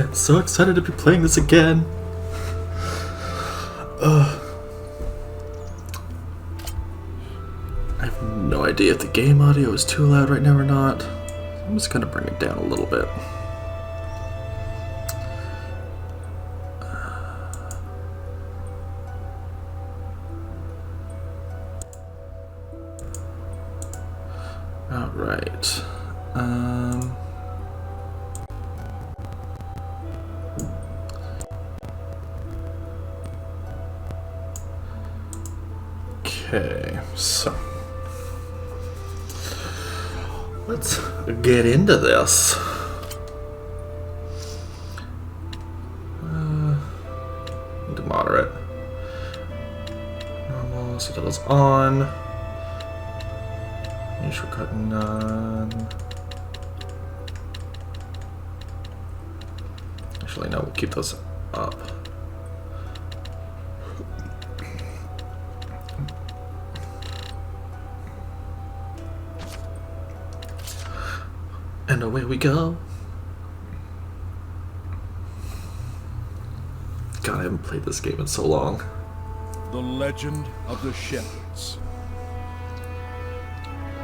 I'm so excited to be playing this again. I have no idea if the game audio is too loud right now or not. I'm just gonna bring it down a little bit. Alright. Okay, so let's get into this. Into moderate. Normal, subtitles on. New shortcut none. Actually, no, we'll keep those up. And away we go. God, I haven't played this game in so long. The Legend of the Shepherds.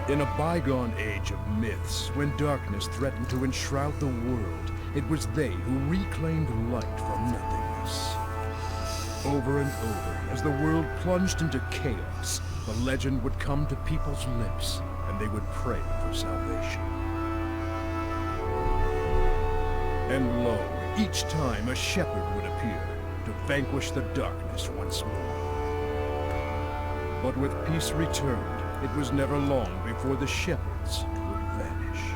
In a bygone age of myths, when darkness threatened to enshroud the world, it was they who reclaimed light from nothingness. Over and over, as the world plunged into chaos, the legend would come to people's lips, and they would pray for salvation. And lo, each time a shepherd would appear to vanquish the darkness once more. But with peace returned, it was never long before the shepherds would vanish.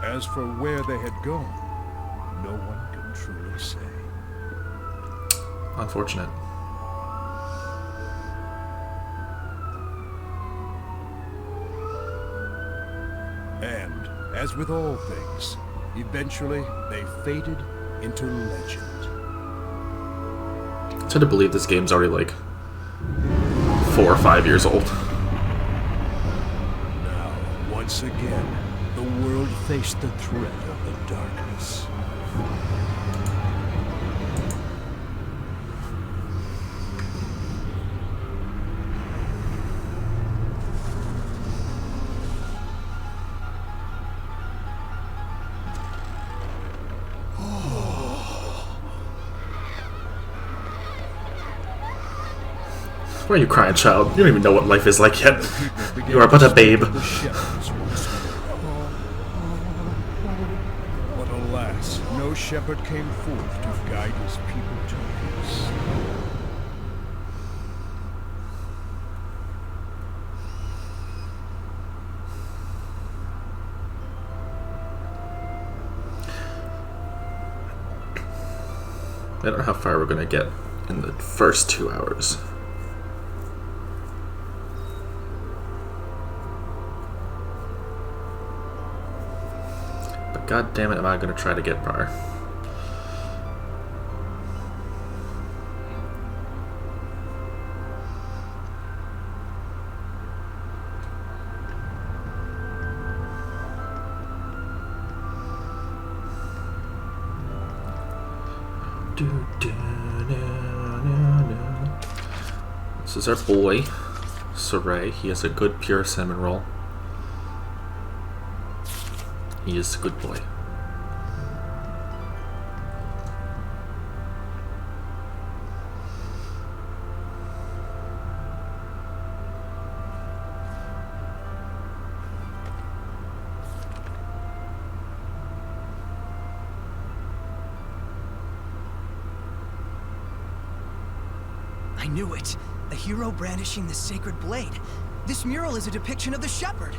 As for where they had gone, no one can truly say. Unfortunate. And, as with all things, eventually they faded into legend. It's hard to believe this game's already like 4 or 5 years old. Now, once again, the world faced the threat of the darkness. Why are you crying, child? You don't even know what life is like yet. You are but a babe. The shepherds once more. But alas, no shepherd came forth to guide his people to peace. I don't know how far we're gonna get in the first 2 hours. But god damn it, am I gonna try to get far. This is our boy, Saray. He has a good pure cinnamon roll. He is a good boy. I knew it. A hero brandishing the sacred blade. This mural is a depiction of the shepherd.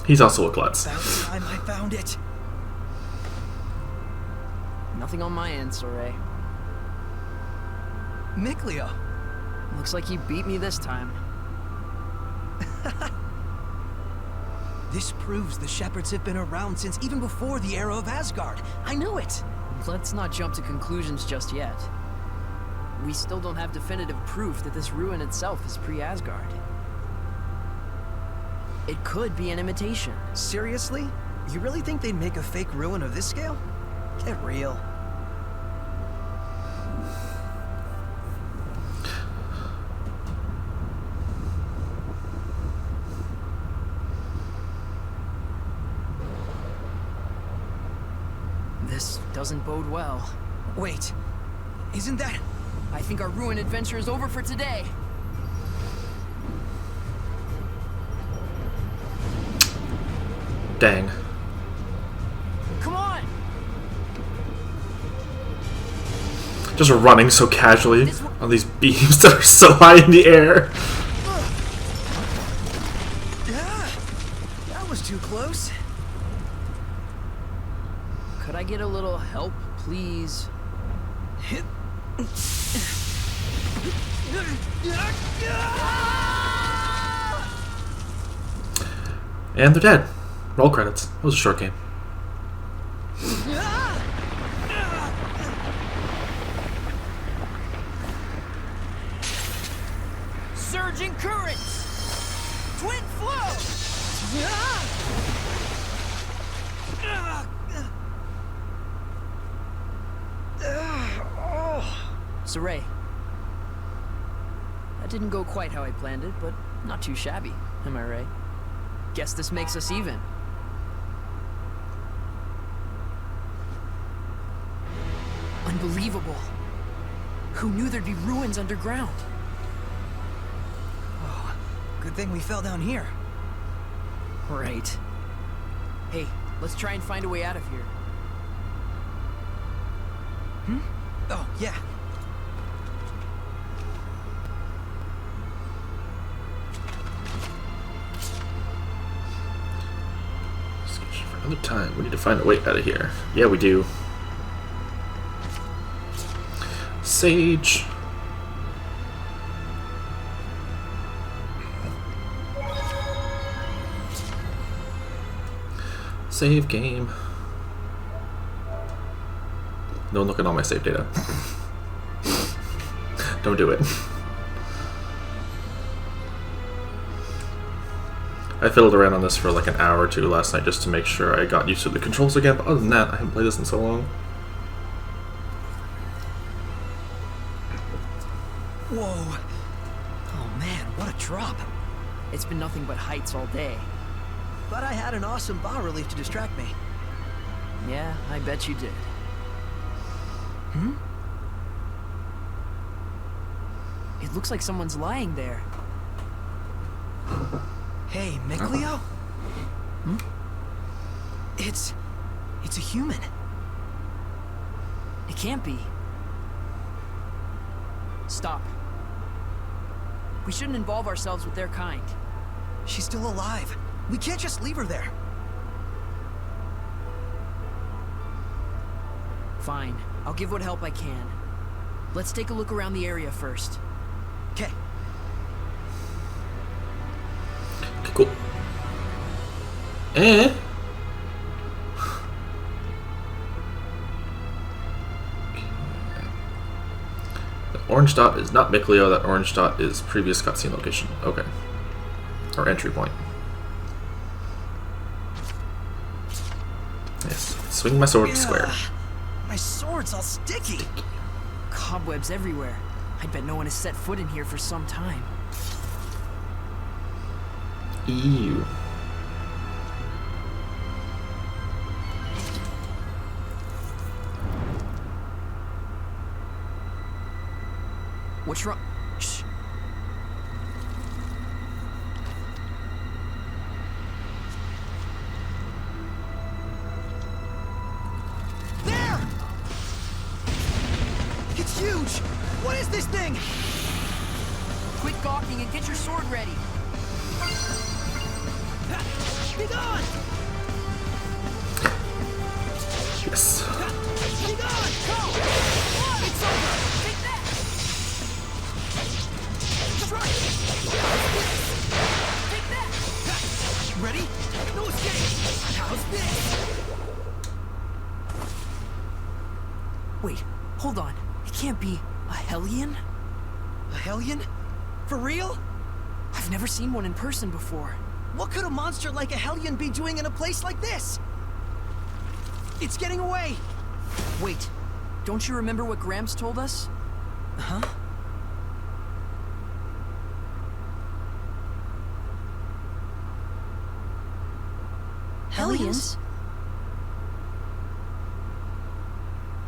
He's also a klutz. About time I found it. Nothing on my end, Soray. Mikleo. Looks like you beat me this time. This proves the shepherds have been around since even before the era of Asgard. I knew it. Let's not jump to conclusions just yet. We still don't have definitive proof that this ruin itself is pre-Asgard. It could be an imitation. Seriously? You really think they'd make a fake ruin of this scale? Get real. This doesn't bode well. Wait, isn't that... I think our ruin adventure is over for today. Dang. Come on! Just running so casually on these beams that are so high in the air. That was too close. Could I get a little help, please? And they're dead. Roll credits. That was a short game. Surging currents! Twin flow! Saray. That didn't go quite how I planned it, but not too shabby, am I right? Guess this makes us even. Unbelievable. Who knew there'd be ruins underground? Oh, good thing we fell down here. Right. Hey, let's try and find a way out of here. Oh, yeah. For another time, we need to find a way out of here. Yeah, we do. Sage. Save game. Don't look at all my save data. Don't do it. I fiddled around on this for like an hour or two last night just to make sure I got used to the controls again, but other than that, I haven't played this in so long. Whoa. Oh man, what a drop. It's been nothing but heights all day. But I had an awesome bas relief to distract me. Yeah, I bet you did. It looks like someone's lying there. Hey, Mikleo? It's a human. It can't be. Stop. We shouldn't involve ourselves with their kind. She's still alive. We can't just leave her there. Fine. I'll give what help I can. Let's take a look around the area first. Okay. Okay, cool. Eh? The orange dot is not Mikleo, that orange dot is previous cutscene location. Okay. Or entry point. Yes. Swing my sword square. My sword's all sticky. Cobwebs everywhere. I bet no one has set foot in here for some time. Ew. What's wrong? Shh. There! It's huge! What is this thing? Quit gawking and get your sword ready. Be gone! Yes. Be gone! Go! It's over! Take that! Try it! Take that! Ready? No escape! How's this? Wait, hold on. It can't be a Hellion? A Hellion? For real? I've never seen one in person before. What could a monster like a Hellion be doing in a place like this? It's getting away! Wait, don't you remember what Gramps told us? Huh? Hellions?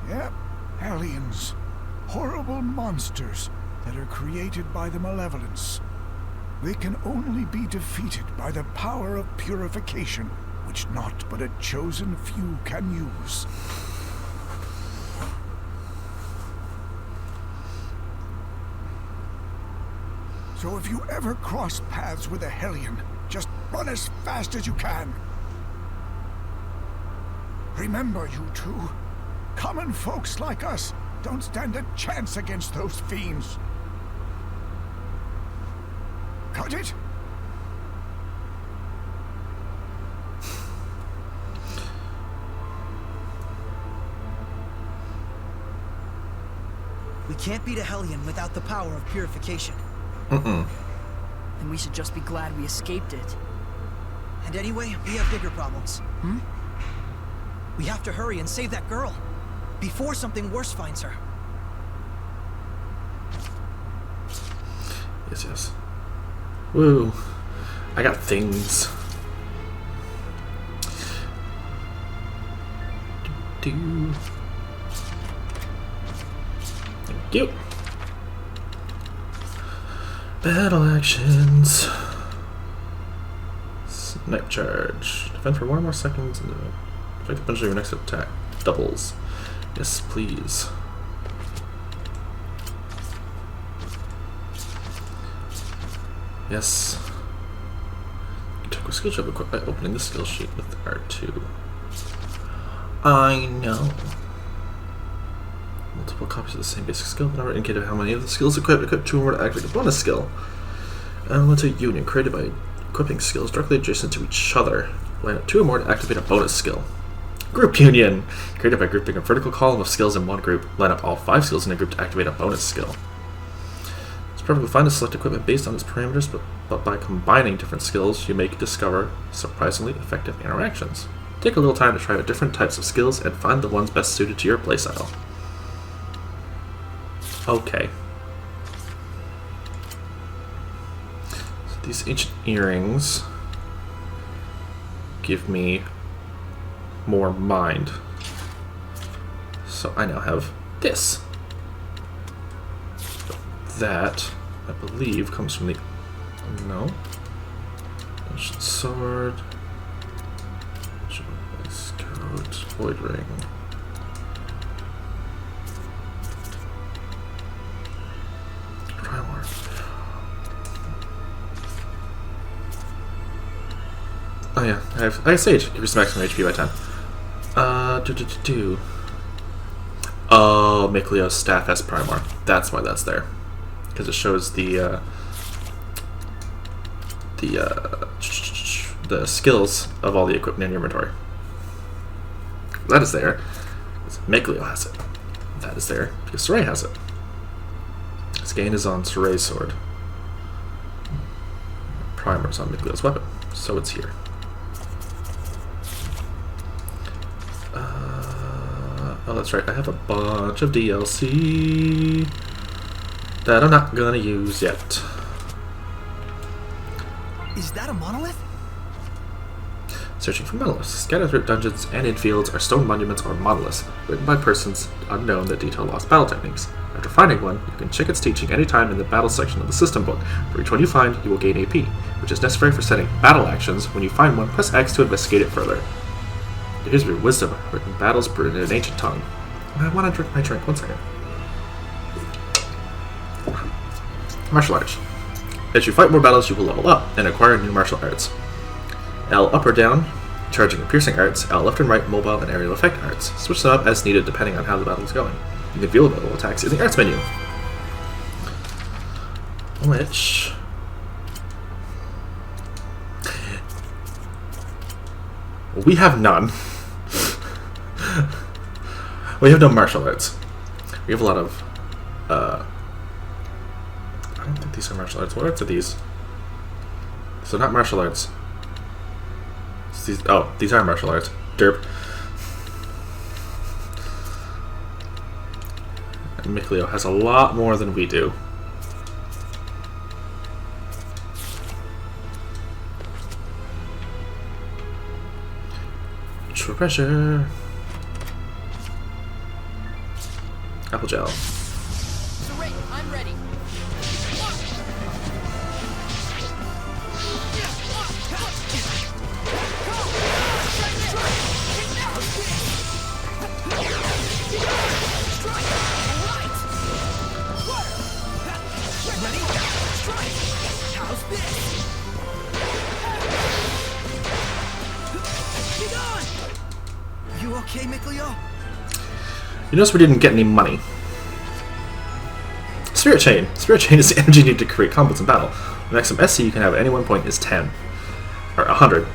Yep, Hellions. Horrible monsters that are created by the malevolence. They can only be defeated by the power of purification, which not but a chosen few can use. So if you ever cross paths with a Hellion, just run as fast as you can. Remember, you two, common folks like us don't stand a chance against those fiends. Got it? We can't beat a Hellion without the power of purification. Then we should just be glad we escaped it. And anyway, we have bigger problems. Hmm? We have to hurry and save that girl before something worse finds her. Yes, yes. Woo. I got things. Do. Thank you. Battle actions. Snipe charge. Defend for 1 or more seconds. Affect the punch of your next attack. Doubles. Yes, please. Yes. You took a skill sheet equipped by opening the skill sheet with R2. I know. Multiple copies of the same basic skill, but never indicated how many of the skills equipped 2 or more to activate a bonus skill. Let's say union created by equipping skills directly adjacent to each other. Line up 2 or more to activate a bonus skill. Group union created by grouping a vertical column of skills in one group. Line up all 5 skills in a group to activate a bonus skill. It's perfectly fine to select equipment based on its parameters, but by combining different skills, you may discover surprisingly effective interactions. Take a little time to try out different types of skills and find the ones best suited to your playstyle. Okay. So these ancient earrings give me more mind. So I now have this. That, I believe, comes from the... No. Ancient sword. Waistcoat. Void ring. Primal. Oh yeah, I have Sage. Increase maximum HP by 10. Oh, Miklio's staff has Primar. That's why that's there. Because it shows the skills of all the equipment in your inventory. That is there because Miklio has it. That is there because Saray has it. Scan is on Saray's sword. Primer is on Miklio's weapon, so it's here. Oh, that's right. I have a bunch of DLC that I'm not gonna use yet. Is that a monolith? Searching for monoliths. Scattered through dungeons and in fields are stone monuments or monoliths, written by persons unknown that detail lost battle techniques. After finding one, you can check its teaching anytime in the battle section of the system book. For each one you find, you will gain AP, which is necessary for setting battle actions. When you find one, press X to investigate it further. Here's your wisdom, written battles brewed in an ancient tongue. I want to drink my drink. 1 second. Martial arts. As you fight more battles, you will level up and acquire new martial arts. L up or down, charging and piercing arts. L left and right, mobile and aerial effect arts. Switch them up as needed depending on how the battle is going. You can view available attacks in the arts menu. Which... we have none. We have no martial arts. We have a lot of... I don't think these are martial arts. What arts are these? So not martial arts. These are martial arts. Derp. And Mikleo has a lot more than we do. Pressure. Apple gel. So Ray, I'm ready. You okay, Mikleo? You notice we didn't get any money. Spirit Chain. Spirit Chain is the energy needed to create combos in battle. The maximum SC you can have at any one point is 10. Or 100.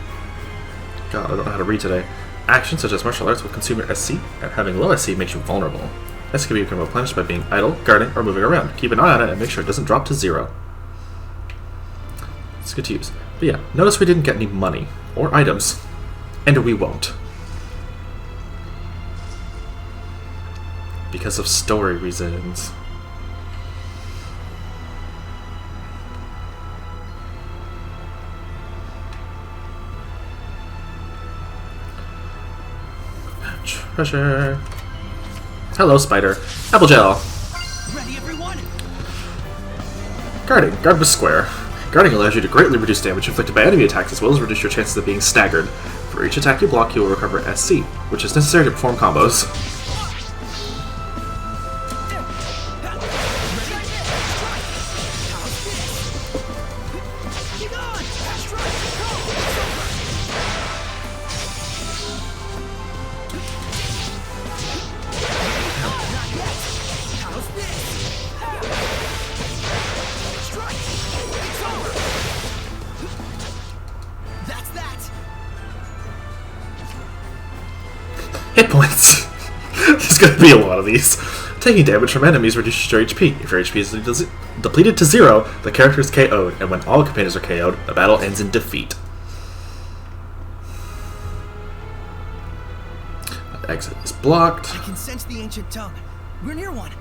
God, I don't know how to read today. Actions such as martial arts will consume your SC, and having low SC makes you vulnerable. SC can be replenished by being idle, guarding, or moving around. Keep an eye on it and make sure it doesn't drop to 0. It's good to use. But yeah, notice we didn't get any money. Or items. And we won't. Because of story reasons. Treasure. Hello, spider. Apple gel. Ready, everyone? Guarding. Guard with square. Guarding allows you to greatly reduce damage inflicted by enemy attacks as well as reduce your chances of being staggered. For each attack you block, you will recover SC, which is necessary to perform combos. Hit points. There's gonna be a lot of these. Taking damage from enemies reduces your HP. If your HP is depleted to 0, the character is KO'd, and when all companions are KO'd, the battle ends in defeat. The exit is blocked. I can sense the ancient tongue. We're near one.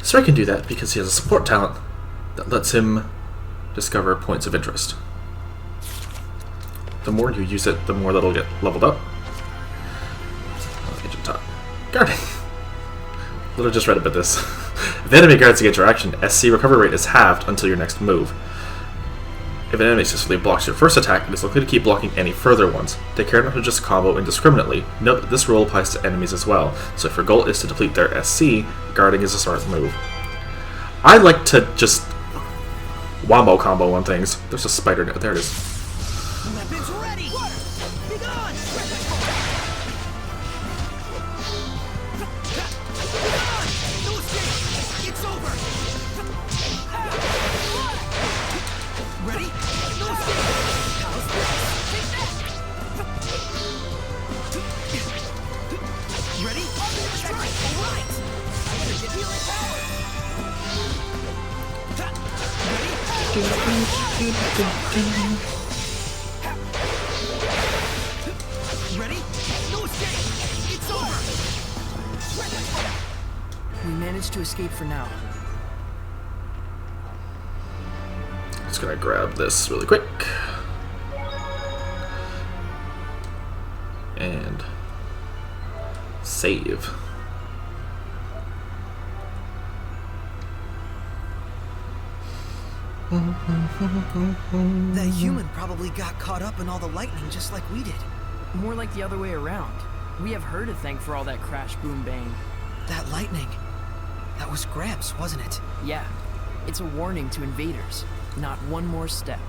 Sir can do that because he has a support talent that lets him discover points of interest. The more you use it, the more that'll get leveled up. Ancient Tongue. Guarding. Literally just read about this. If the enemy guards against your action, SC recovery rate is halved until your next move. If an enemy successfully blocks your first attack, it is likely to keep blocking any further ones. Take care not to just combo indiscriminately. Note that this rule applies to enemies as well, so if your goal is to deplete their SC, guarding is a smart move. I like to just wombo combo on things. There's a spider now. There it is. Weapons ready! Be gone! No escape! It's over! Ready? No escape! Ready? Strike! Alright! I gotta get healing power! Ready? No escape! It's over! We managed to escape for now. Just gonna grab this really quick. And save. That human probably got caught up in all the lightning just like we did. More like the other way around. We have her to thank for all that crash, boom, bang. That lightning. That was Gramps, wasn't it? Yeah, it's a warning to invaders. Not one more step.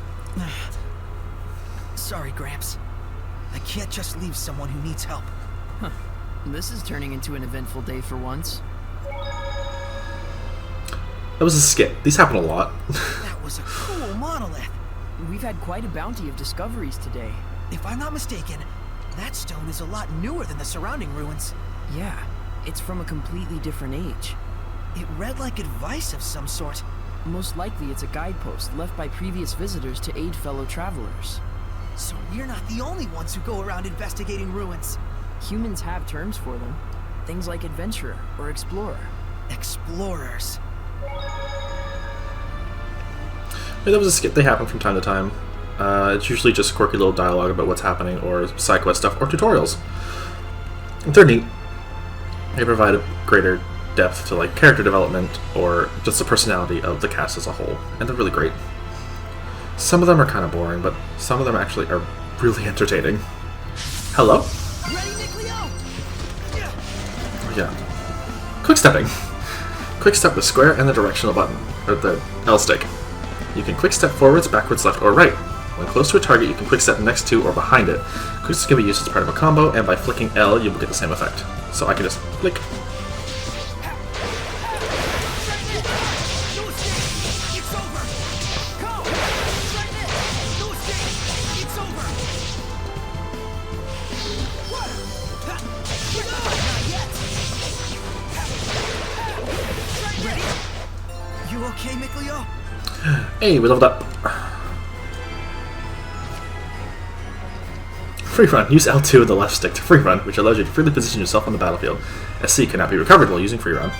Sorry, Gramps. I can't just leave someone who needs help. Huh. This is turning into an eventful day for once. That was a skip. These happen a lot. That was a cool monolith. We've had quite a bounty of discoveries today. If I'm not mistaken, that stone is a lot newer than the surrounding ruins. Yeah, it's from a completely different age. It read like advice of some sort. Most likely it's a guidepost left by previous visitors to aid fellow travelers. So we're not the only ones who go around investigating ruins. Humans have terms for them. Things like adventurer or explorer. Explorers. Yeah, that was a skit. They happen from time to time. It's usually just quirky little dialogue about what's happening, or side quest stuff, or tutorials. They're neat. They provide a greater depth to like character development or just the personality of the cast as a whole, and they're really great. Some of them are kind of boring, but some of them actually are really entertaining. Hello? Ready, Nickleo? Yeah. Quick stepping. Quick step the square and the directional button, or the L stick. You can quick step forwards, backwards, left, or right. When close to a target, you can quick step next to or behind it. Quick step can be used as part of a combo, and by flicking L, you will get the same effect. So I can just flick. You okay, Nickleo? Hey, we leveled up. Free run. Use L2 and the left stick to free run, which allows you to freely position yourself on the battlefield. SC cannot be recovered while using free run.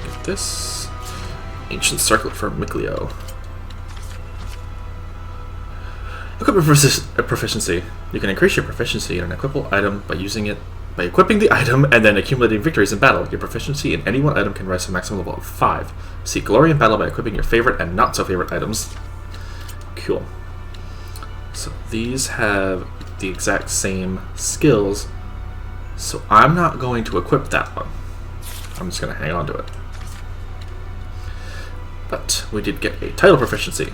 Get this. Ancient Circlet for Nickleo. Equipment proficiency. You can increase your proficiency in an equipable item by equipping the item and then accumulating victories in battle. Your proficiency in any one item can rise to a maximum level of 5. Seek glory in battle by equipping your favorite and not so favorite items. Cool. So these have the exact same skills, so I'm not going to equip that one. I'm just going to hang on to it. But we did get a title proficiency.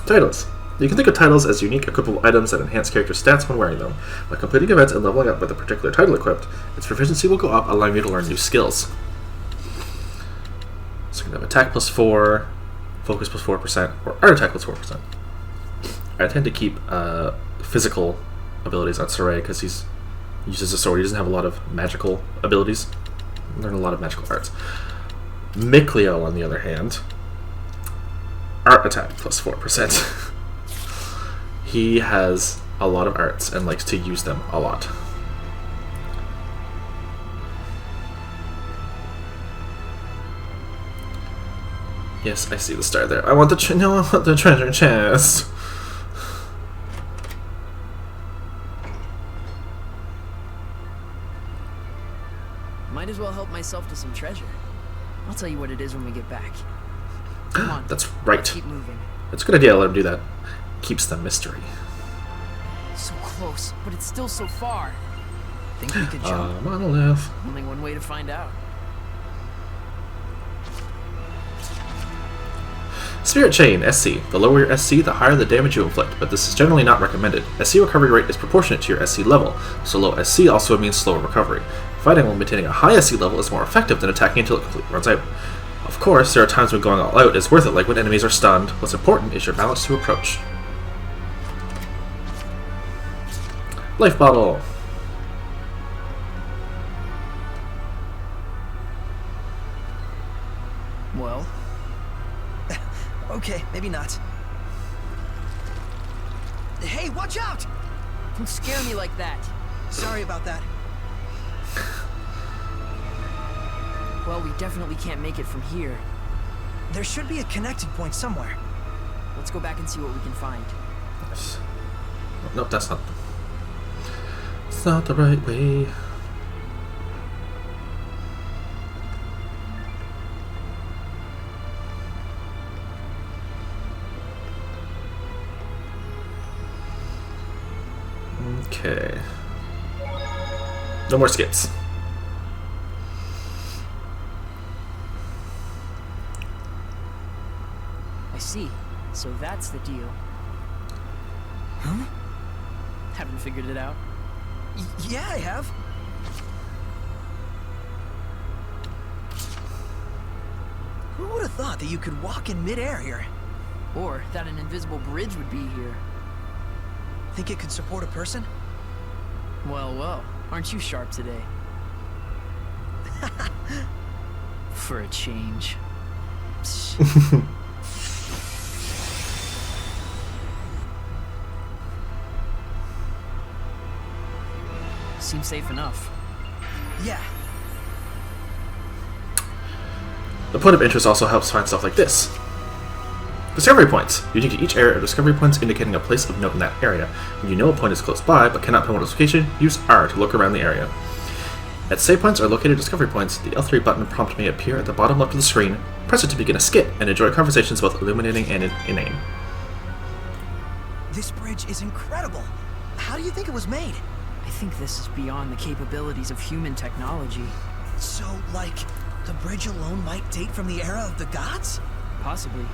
Titles. You can think of titles as unique equipable items that enhance character stats when wearing them. By completing events and leveling up with a particular title equipped, its proficiency will go up, allowing you to learn new skills. So we can have attack plus 4, focus plus 4%, or art attack plus 4%. I tend to keep physical abilities on Saray because he uses a sword. He doesn't have a lot of magical abilities. Learn a lot of magical arts. Nickleo, on the other hand, art attack plus 4%. He has a lot of arts and likes to use them a lot. Yes, I see the star there. I want the treasure chest. Might as well help myself to some treasure. I'll tell you what it is when we get back. Come on. That's right. Keep moving. It's a good idea to let him do that. Keeps the mystery. So close, but it's still so far. Think we could jump? Monolith. Only one way to find out. Spirit Chain, SC. The lower your SC, the higher the damage you inflict, but this is generally not recommended. SC recovery rate is proportionate to your SC level, so low SC also means slower recovery. Fighting while maintaining a high SC level is more effective than attacking until it completely runs out. Of course, there are times when going all out is worth it, like when enemies are stunned. What's important is your balance to approach. Life bottle. Well, Okay, maybe not. Hey, watch out! don't scare me like that. Sorry about that. Well, we definitely can't make it from here. There should be a connecting point somewhere. Let's go back and see what we can find. Yes. Nope, that's not. It's not the right way. Okay. No more skits. I see. So that's the deal. Huh? Haven't figured it out. Yeah, I have. Who would have thought that you could walk in midair here? Or that an invisible bridge would be here. Think it could support a person? Well, well. Aren't you sharp today? For a change. Seems safe enough. Yeah. The point of interest also helps find stuff like this. Discovery points. Unique to each area are discovery points indicating a place of note in that area. When you know a point is close by but cannot pinpoint its location, use R to look around the area. At save points are located discovery points. The L3 button prompt may appear at the bottom left of the screen. Press it to begin a skit and enjoy conversations both illuminating and inane. This bridge is incredible. How do you think it was made? I think this is beyond the capabilities of human technology. So, like, the bridge alone might date from the era of the gods? Possibly.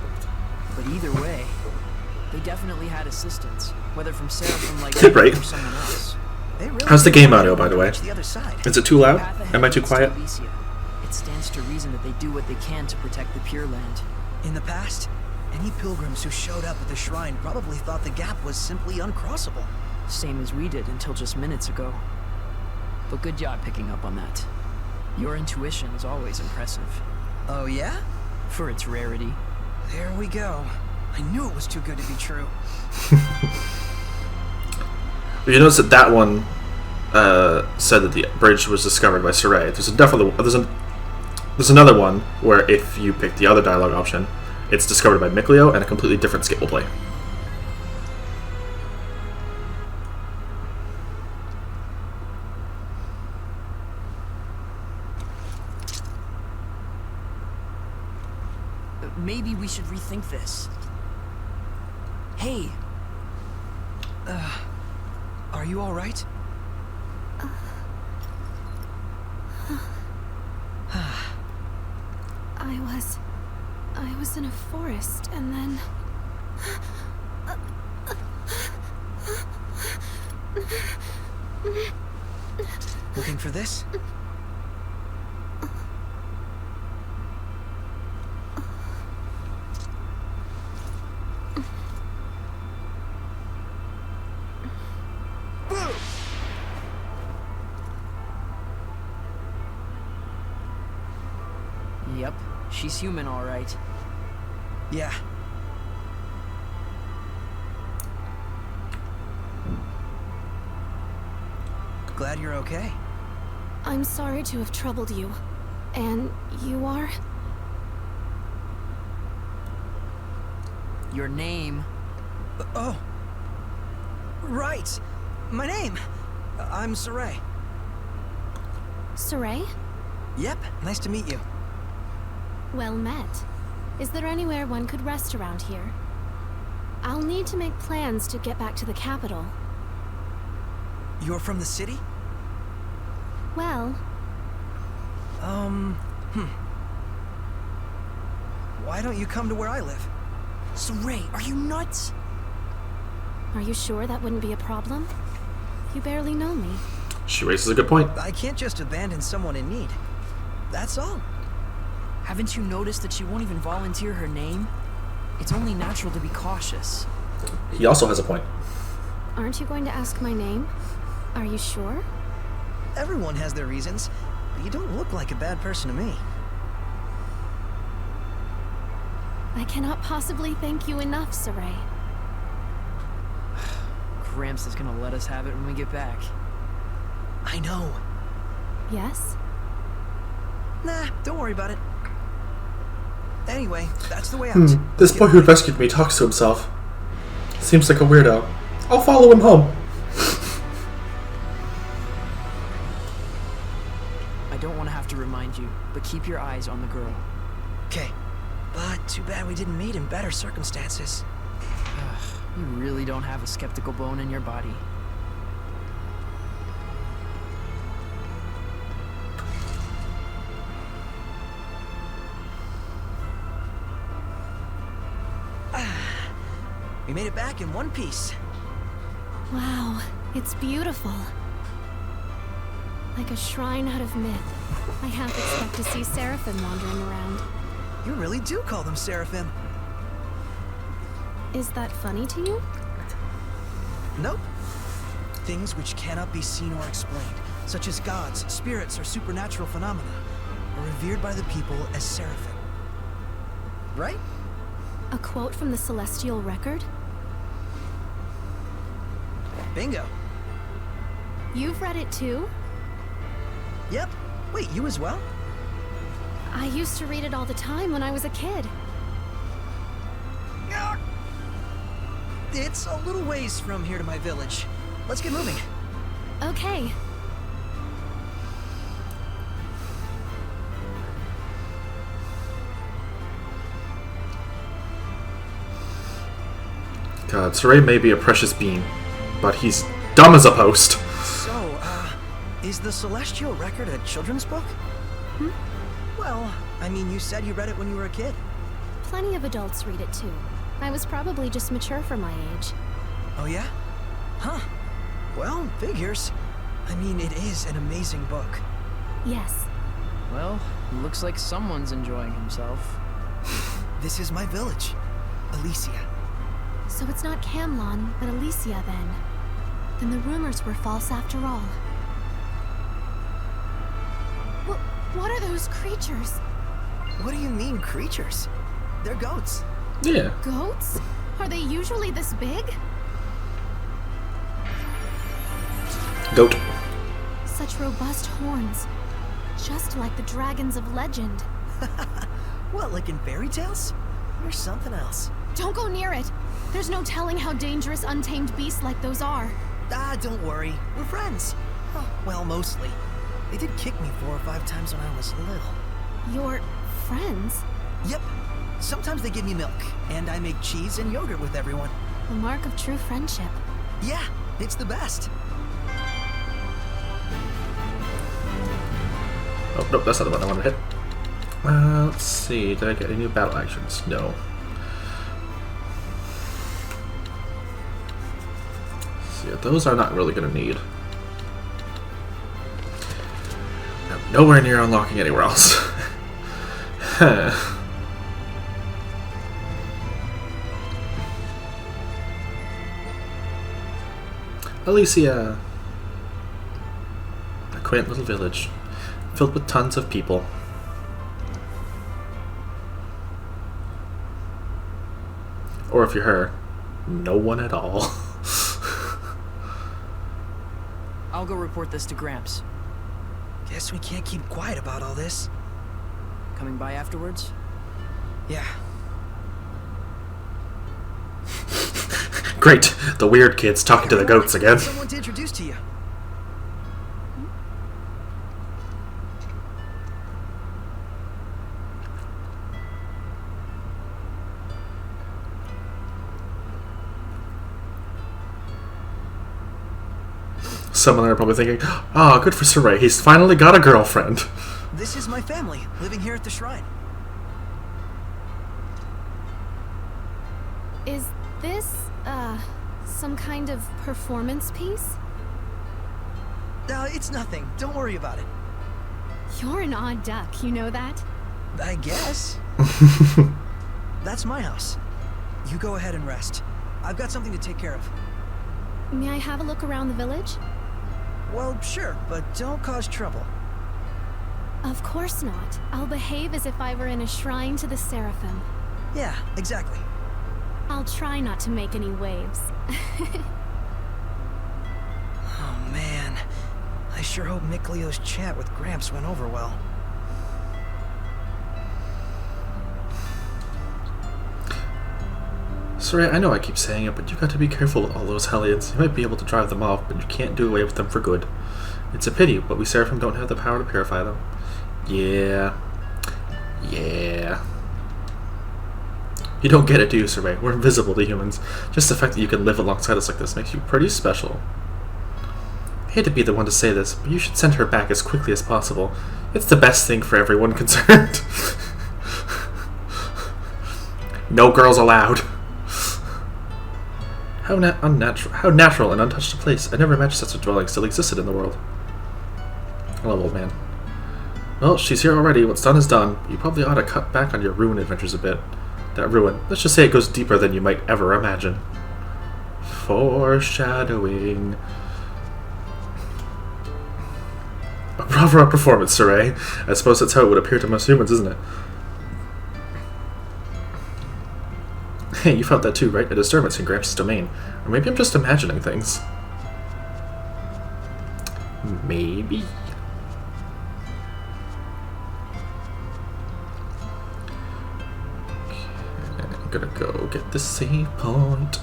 But either way, they definitely had assistance, whether from Seraphim like Right. or someone else. They really How's the did game want audio, to by the way? reach the other side. Is it too loud? Path ahead Am I too leads to quiet? Elysia. It stands to reason that they do what they can to protect the Pure Land. In the past, any pilgrims who showed up at the shrine probably thought the gap was simply uncrossable. Same as we did until just minutes ago. But good job picking up on that. Your intuition is always impressive. Oh yeah? For its rarity. There we go. I knew it was too good to be true. You notice that that one said that the bridge was discovered by Saray. There's another one where if you pick the other dialogue option, it's discovered by Mikleo and a completely different skit will play. Maybe we should rethink this. Hey, Are you all right? I was in a forest, and then... Looking for this? yep, she's human all right. Yeah. Glad you're okay. I'm sorry to have troubled you. And you are? Your name. Oh. Right. My name. I'm Saray. Saray? Yep, nice to meet you. Well met. Is there anywhere one could rest around here? I'll need to make plans to get back to the capital. You're from the city? Well, Why don't you come to where I live? Saray, are you nuts? are you sure that wouldn't be a problem? You barely know me. She raises a good point. I can't just abandon someone in need. That's all. Haven't you noticed that she won't even volunteer her name? It's only natural to be cautious. He also has a point. Aren't you going to ask my name? Are you sure? Everyone has their reasons, but you don't look like a bad person to me. I cannot possibly thank you enough, Saray. Gramps is gonna let us have it when we get back. I know. Yes? Nah, don't worry about it. Anyway, that's the way out. This boy who rescued me talks to himself. Seems like a weirdo. I'll follow him home. I don't want to have to remind you, but keep your eyes on the girl. Okay. But too bad we didn't meet in better circumstances. You really don't have a skeptical bone in your body. We made it back in one piece. Wow, it's beautiful. Like a shrine out of myth. I half expect to see Seraphim wandering around. You really do call them Seraphim. Is that funny to you? Nope. Things which cannot be seen or explained, such as gods, spirits, or supernatural phenomena. are revered by the people as seraphim. Right? A quote from the Celestial Record? Bingo. You've read it too? Yep. Wait, you as well? I used to read it all the time when I was a kid. It's a little ways from here to my village. Let's get moving. Okay. God, Saray may be a precious being, but he's dumb as a post. So, is the Celestial Record a children's book? Well, I mean, you said you read it when you were a kid. Plenty of adults read it too. I was probably just mature for my age. Oh yeah? Huh. Well, figures. I mean, it is an amazing book. Yes. Well, looks like someone's enjoying himself. This is my village, Elysia. So it's not Camlon, but Elysia then. Then the rumors were false after all. What are those creatures? What do you mean, creatures? They're goats. Yeah. Goats? Are they usually this big? Goat. Such robust horns. Just like the dragons of legend. What, like in fairy tales? Or something else? Don't go near it. There's no telling how dangerous untamed beasts like those are. Ah, don't worry. We're friends. Oh, well, mostly. They did kick me 4 or 5 times when I was little. Your friends? Yep. Sometimes they give me milk, and I make cheese and yogurt with everyone. The mark of true friendship. Yeah, it's the best. Oh, nope, that's not the one I wanted to hit. Let's see, did I get any new battle actions? No. So yeah, those are not really going to need. I'm nowhere near unlocking anywhere else. Elysia. A quaint little village, filled with tons of people. Or if you're her, no one at all. I'll go report this to Gramps. Guess we can't keep quiet about all this. Coming by afterwards? Yeah. Great, the weird kids talking to the goats again. Someone to introduce to you. Some of them are probably thinking, "Ah, good for Saray. He's finally got a girlfriend." This is my family, living here at the shrine. Is this, some kind of performance piece? It's nothing. Don't worry about it. You're an odd duck, you know that? I guess. That's my house. You go ahead and rest. I've got something to take care of. May I have a look around the village? Well, sure, but don't cause trouble. Of course not. I'll behave as if I were in a shrine to the Seraphim. Yeah, exactly. I'll try not to make any waves. Oh man, I sure hope Miklio's chat with Gramps went over well. Saray, I know I keep saying it, but you've got to be careful with all those Hellions. You might be able to drive them off, but you can't do away with them for good. It's a pity, but we Seraphim don't have the power to purify them. Yeah. You don't get it, do you, Saray? We're invisible to humans. Just the fact that you can live alongside us like this makes you pretty special. I hate to be the one to say this, but you should send her back as quickly as possible. It's the best thing for everyone concerned. No girls allowed. How natural and untouched a place. I never imagined such a dwelling still existed in the world. I love old man. Well, she's here already. What's done is done. You probably ought to cut back on your ruin adventures a bit. That ruin, let's just say it goes deeper than you might ever imagine. Foreshadowing. overall performance, Saray. I suppose that's how it would appear to most humans, isn't it? Hey, you felt that too, right? A disturbance in Gramps' domain. Or maybe I'm just imagining things. Maybe? Okay, I'm gonna go get the save point.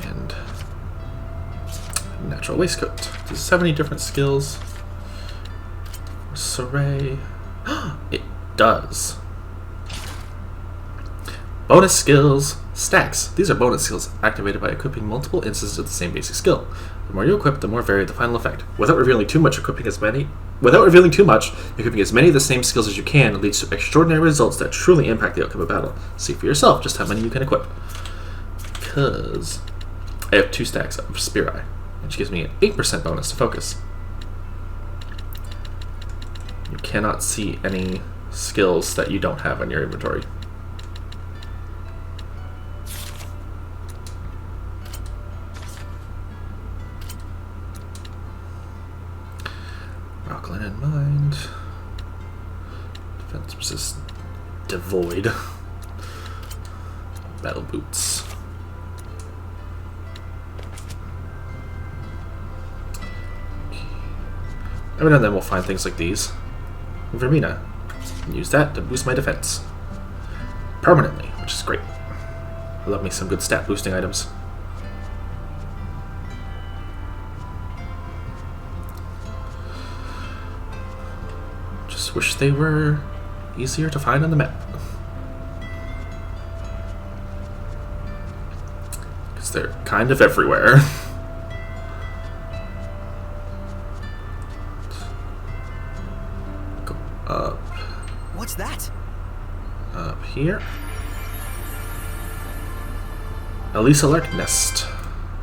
And natural waistcoat. There's 70 different skills. Saray. It does. Bonus skills. Stacks. These are bonus skills activated by equipping multiple instances of the same basic skill. The more you equip, the more varied the final effect. Without revealing too much, equipping as many of the same skills as you can leads to extraordinary results that truly impact the outcome of battle. See for yourself just how many you can equip. Because I have 2 stacks of Spear Eye, which gives me an 8% bonus to focus. You cannot see any skills that you don't have on your inventory. Rockland in mind. Defense resist devoid. Battle boots. Every now and then we'll find things like these. Vermina. And use that to boost my defense. Permanently, which is great. I love me some good stat boosting items. Just wish they were easier to find on the map. Because they're kind of everywhere. Go up. What's that? Up here. Elisa Lark nest.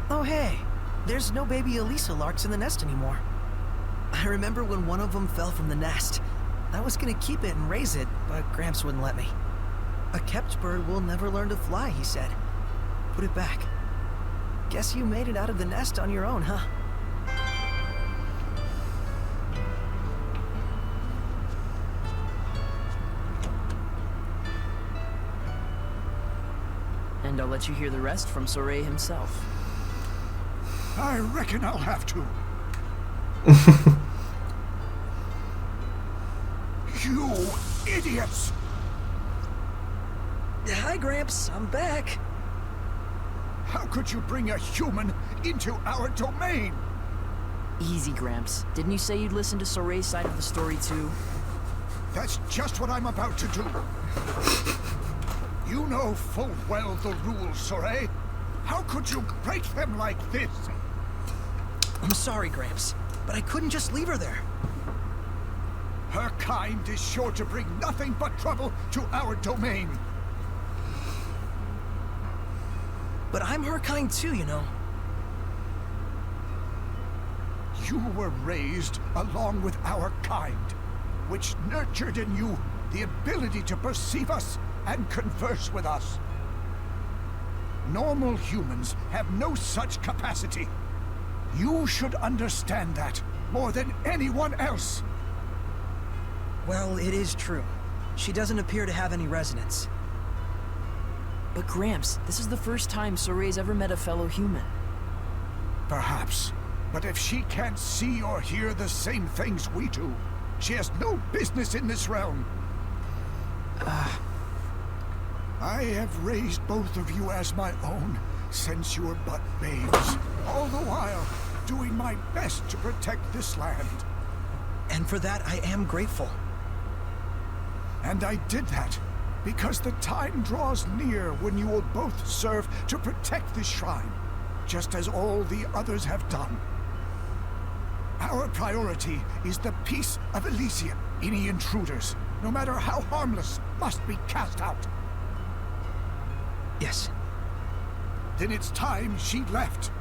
Oh, hey. There's no baby Elisa Larks in the nest anymore. I remember when one of them fell from the nest. I was gonna keep it and raise it, but Gramps wouldn't let me. A kept bird will never learn to fly, he said. Put it back. Guess you made it out of the nest on your own, huh? And I'll let you hear the rest from Soray himself. I reckon I'll have to. You idiots! Hi, Gramps. I'm back. How could you bring a human into our domain? Easy, Gramps. Didn't you say you'd listen to Soray's side of the story too? That's just what I'm about to do. You know full well the rules, Soray. How could you break them like this? I'm sorry, Gramps, but I couldn't just leave her there. Her kind is sure to bring nothing but trouble to our domain. But I'm her kind too, you know. You were raised along with our kind, which nurtured in you the ability to perceive us and converse with us. Normal humans have no such capacity. You should understand that more than anyone else. Well, it is true. She doesn't appear to have any resonance. But Gramps, this is the first time Soray's ever met a fellow human. Perhaps. But if she can't see or hear the same things we do, she has no business in this realm. I have raised both of you as my own since you were but babes, all the while doing my best to protect this land. And for that, I am grateful. And I did that because the time draws near when you will both serve to protect this shrine, just as all the others have done. Our priority is the peace of Elysium. Any intruders, no matter how harmless, must be cast out. Yes. Then it's time she left.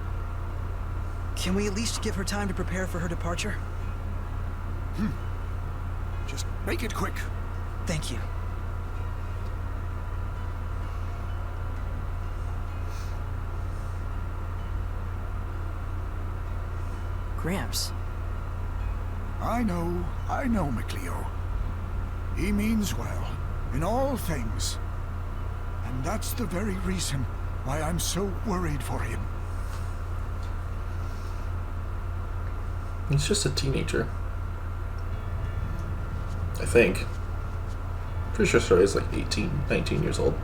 Can we at least give her time to prepare for her departure? Just make it quick. Thank you. Gramps. I know, Micleo. He means well, in all things. And that's the very reason why I'm so worried for him. He's just a teenager. I think. Pretty sure Zesteria is like 18, 19 years old.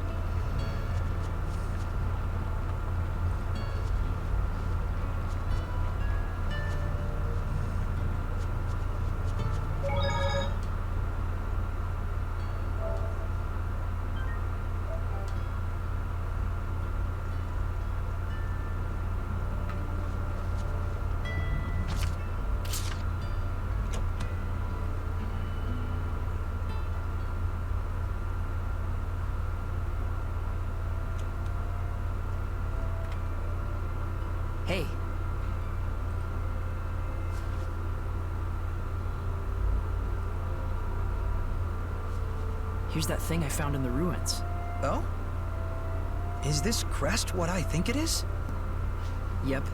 Hey. Here's that thing I found in the ruins. Oh? Is this crest what I think it is? Yep.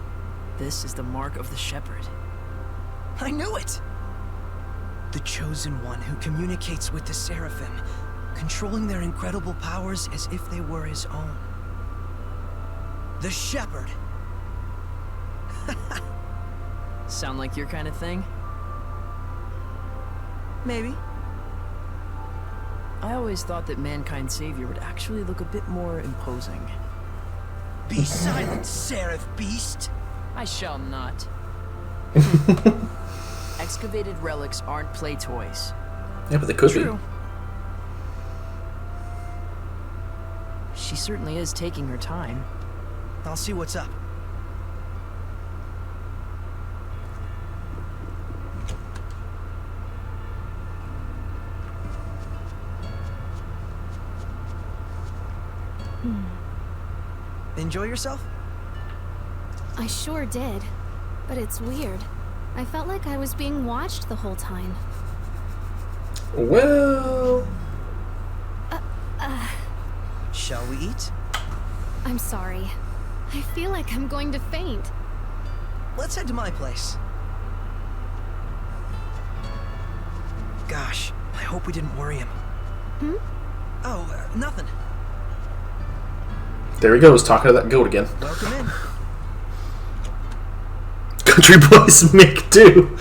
This is the mark of the shepherd. I knew it! The Chosen One who communicates with the Seraphim, controlling their incredible powers as if they were his own. The Shepherd! Sound like your kind of thing? Maybe. I always thought that Mankind's savior would actually look a bit more imposing. Be silent, Seraph Beast! I shall not. Excavated relics aren't play toys. Yeah, but they could True. She certainly is taking her time. I'll see what's up. Enjoy yourself? I sure did. But it's weird. I felt like I was being watched the whole time. be. Well... Shall we eat? I'm sorry. I feel like I'm going to faint. Let's head to my place. Gosh, I hope we didn't worry him. Hmm? Oh, nothing. There he goes, talking to that goat again. Welcome in. Country boys Mick do.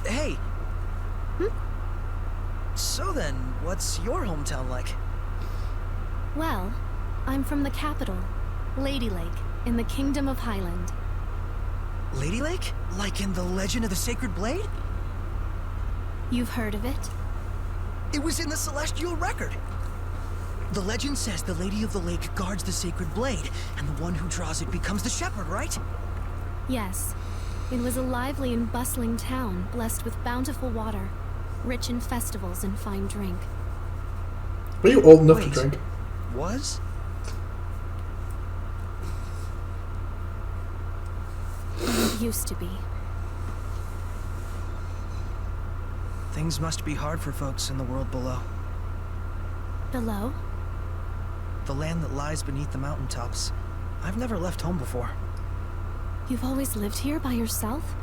Hey. So then, what's your hometown like? Well, I'm from the capital, Lady Lake, in the Kingdom of Highland. Lady Lake? Like in the Legend of the Sacred Blade? You've heard of it? It was in the Celestial Record. The legend says the Lady of the Lake guards the Sacred Blade, and the one who draws it becomes the shepherd, right? Yes. It was a lively and bustling town, blessed with bountiful water, rich in festivals and fine drink. Are you old enough to Wait. drink? Was? It used to be. Things must be hard for folks in the world below. Below? The land that lies beneath the mountaintops. I've never left home before. You've always lived here by yourself?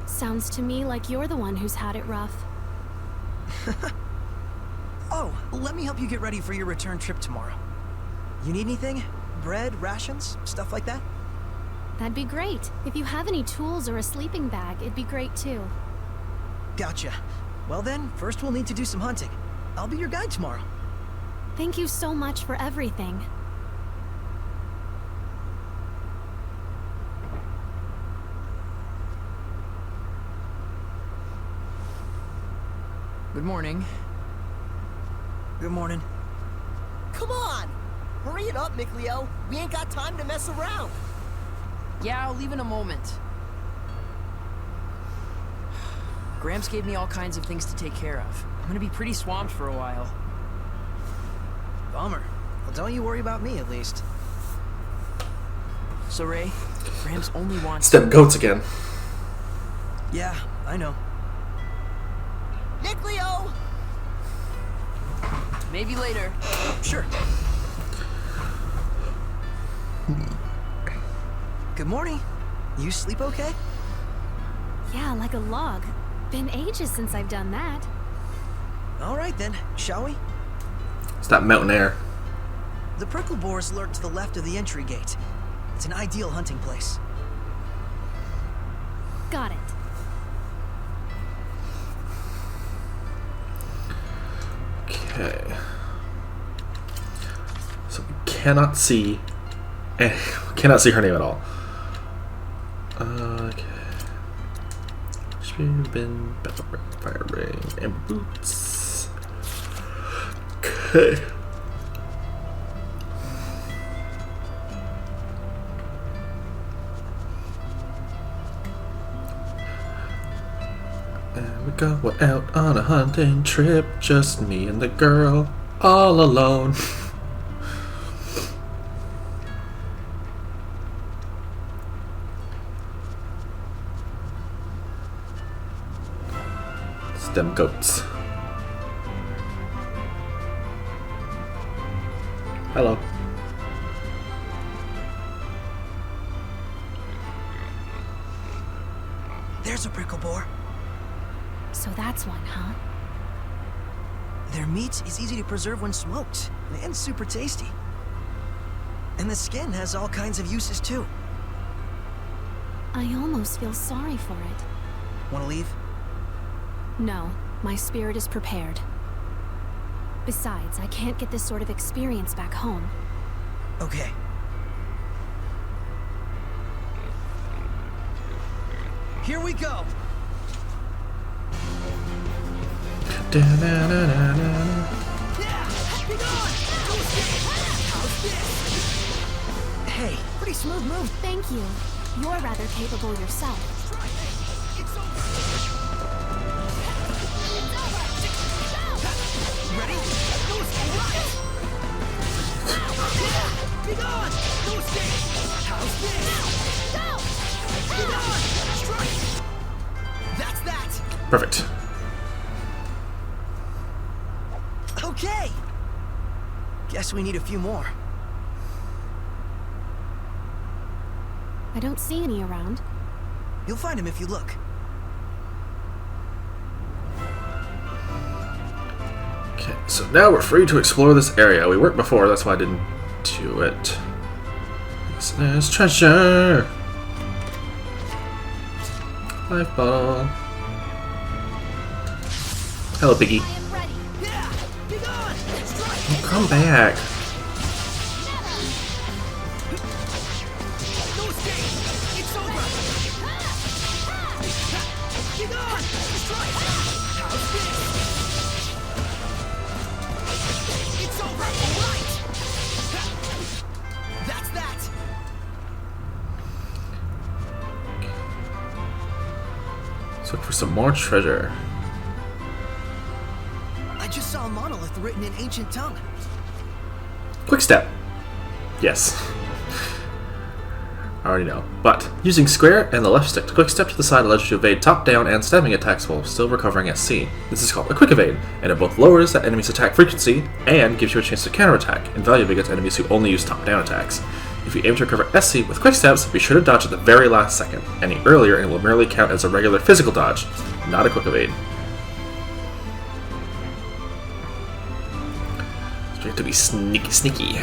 Sounds to me like you're the one who's had it rough. Oh, let me help you get ready for your return trip tomorrow. You need anything? Bread, rations, stuff like that? That'd be great. If you have any tools or a sleeping bag, it'd be great too. Gotcha. Well then, first we'll need to do some hunting. I'll be your guide tomorrow. Thank you so much for everything. Good morning. Good morning. Come on! Hurry it up, Micleo. We ain't got time to mess around. Yeah, I'll leave in a moment. Gramps gave me all kinds of things to take care of. I'm gonna be pretty swamped for a while. Bummer. Well, don't you worry about me, at least. So, Ray, Gramps only wants... It's them goats again. Yeah, I know. Micleo! Maybe later. Sure. Good morning. You sleep okay? Yeah, like a log. Been ages since I've done that. All right then, shall we? It's that mountain air. The prickle boars lurk to the left of the entry gate. It's an ideal hunting place. Got it. Okay. So we cannot see. We cannot see her name at all. Okay. She's been fire ring and boots. Okay. And we going out on a hunting trip, just me and the girl, all alone. It's them goats. Hello. There's a prickle boar. So that's one, huh? Their meat is easy to preserve when smoked, and super tasty. And the skin has all kinds of uses too. I almost feel sorry for it. Wanna leave? No, my spirit is prepared. Besides, I can't get this sort of experience back home. Okay. Here we go! Hey, pretty smooth move. Thank you. You're rather capable yourself. Ready? Be gone! No escape! How's this? Go! Be gone! Strike! That's that! Perfect. Okay! Guess we need a few more. I don't see any around. You'll find him if you look. Okay, so now we're free to explore this area. We weren't before, that's why I didn't do it. There's treasure! Life ball. Hello, Piggy. I am ready. Yeah! Be gone! Strike! Oh, come back. No escape! It's over! Be gone! Strike! How's this? It's over! Right! That's that! Let's look for some more treasure. I just saw a monolith written in ancient tongue. Quick step. Yes. I already know. But using square and the left stick to quick step to the side allows you to evade top-down and stabbing attacks while still recovering at sea. This is called a quick evade, and it both lowers the enemy's attack frequency and gives you a chance to counterattack, invaluable against enemies who only use top-down attacks. If you aim to recover SC with quick steps, be sure to dodge at the very last second. Any earlier, and it will merely count as a regular physical dodge, not a quick evade. So you have to be sneaky.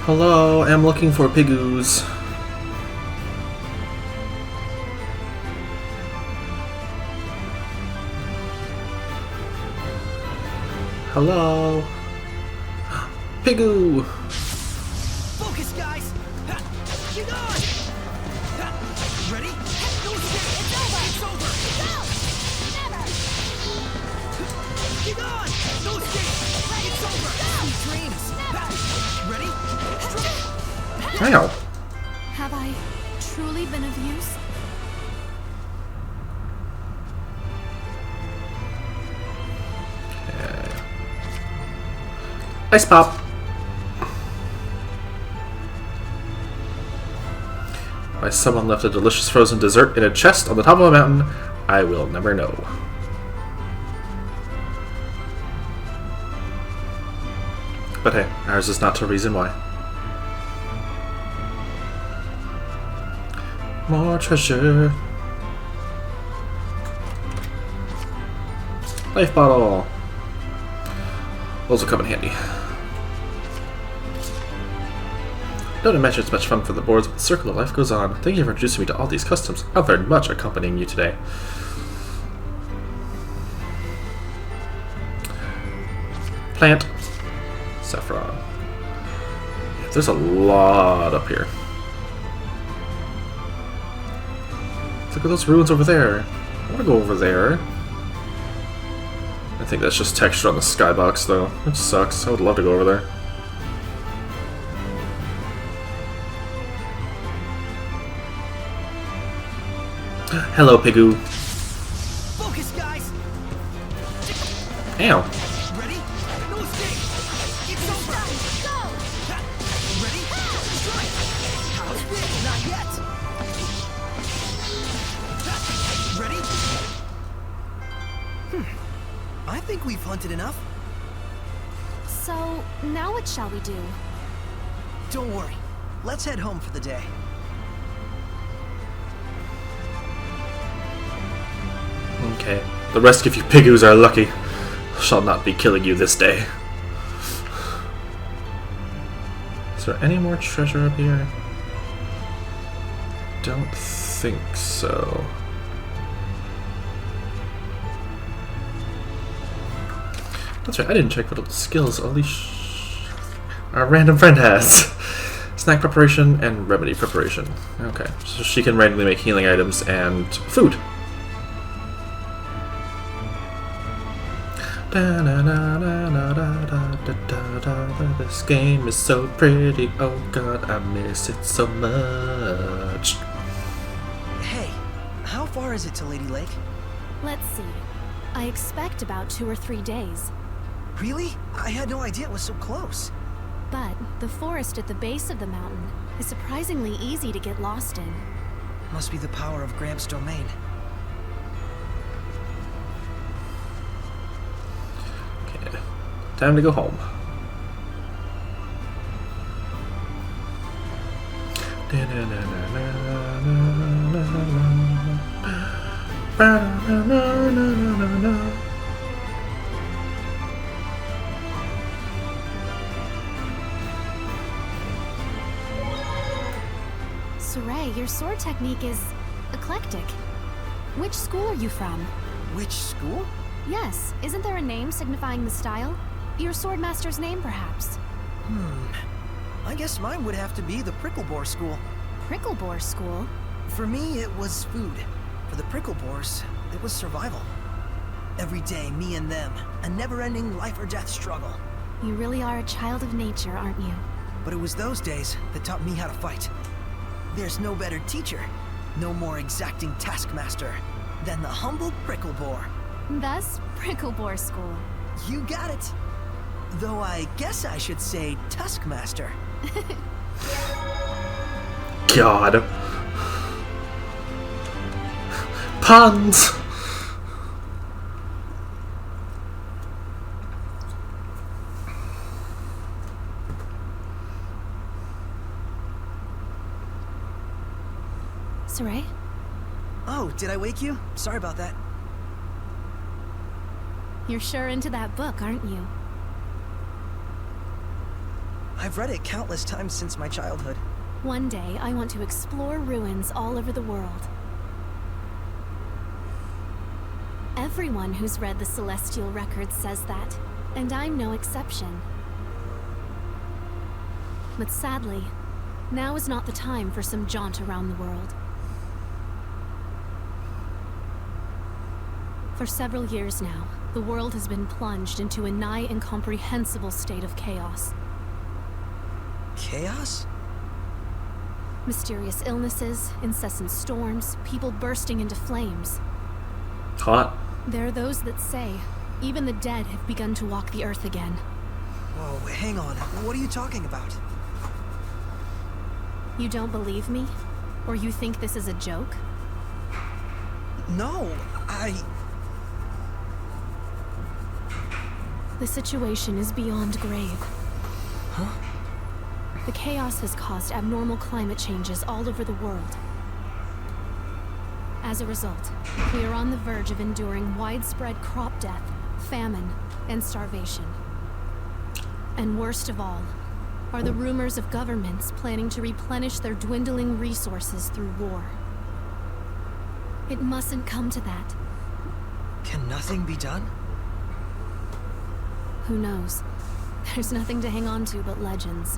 Hello, I'm looking for pigoos. Hello. Pigoo! Focus, guys! Get on! Ready? No escape! It's over! Get on! No escape! It's over! Sweet dreams! Ready? Wow. Have I truly been of use? Ice pop. Why someone left a delicious frozen dessert in a chest on the top of a mountain, I will never know. But hey, ours is not the reason why. More treasure. Life bottle. Those will come in handy. Don't imagine it's much fun for the boards, but the circle of life goes on. Thank you for introducing me to all these customs. I've learned much accompanying you today. Plant. Saffron. There's a lot up here. Look at those ruins over there. I want to go over there. I think that's just texture on the skybox, though, which sucks. I would love to go over there. Hello, Pigoo. Focus, guys. Ow. Ready? No escape. It's over. Go. Ready? Strike. Not yet. Ready? I think we've hunted enough. So, now what shall we do? Don't worry. Let's head home for the day. Okay. The rest of you Pigoos are lucky. Shall not be killing you this day. Is there any more treasure up here? Don't think so. That's right, I didn't check what skills our random friend has. Snack preparation and remedy preparation. Okay, so she can randomly make healing items and food. This game is so pretty, oh god, I miss it so much. Hey, how far is it to Lady Lake? Let's see. I expect about 2 or 3 days. Really? I had no idea it was so close. But the forest at the base of the mountain is surprisingly easy to get lost in. Must be the power of Gramps' domain. Okay, time to go home. Saray, your sword technique is eclectic. Which school are you from? Which school? Yes, isn't there a name signifying the style? Your swordmaster's name, perhaps? I guess mine would have to be the Pricklebore School. Pricklebore School? For me, it was food. For the Pricklebores, it was survival. Every day, me and them, a never-ending life or death struggle. You really are a child of nature, aren't you? But it was those days that taught me how to fight. There's no better teacher, no more exacting taskmaster than the humble Pricklebore. Thus, Pricklebore School. You got it. Though I guess I should say Tuskmaster. God. Puns! Saray? Oh, did I wake you? Sorry about that. You're sure into that book, aren't you? I've read it countless times since my childhood. One day, I want to explore ruins all over the world. Everyone who's read the Celestial Records says that, and I'm no exception. But sadly, now is not the time for some jaunt around the world. For several years now, the world has been plunged into a nigh incomprehensible state of chaos. Chaos? Mysterious illnesses, incessant storms, people bursting into flames. Hot. There are those that say, even the dead have begun to walk the earth again. Whoa, hang on. What are you talking about? You don't believe me? Or you think this is a joke? No, The situation is beyond grave. The chaos has caused abnormal climate changes all over the world. As a result, we are on the verge of enduring widespread crop death, famine, and starvation. And worst of all, are the rumors of governments planning to replenish their dwindling resources through war. It mustn't come to that. Can nothing be done? Who knows? There's nothing to hang on to but legends.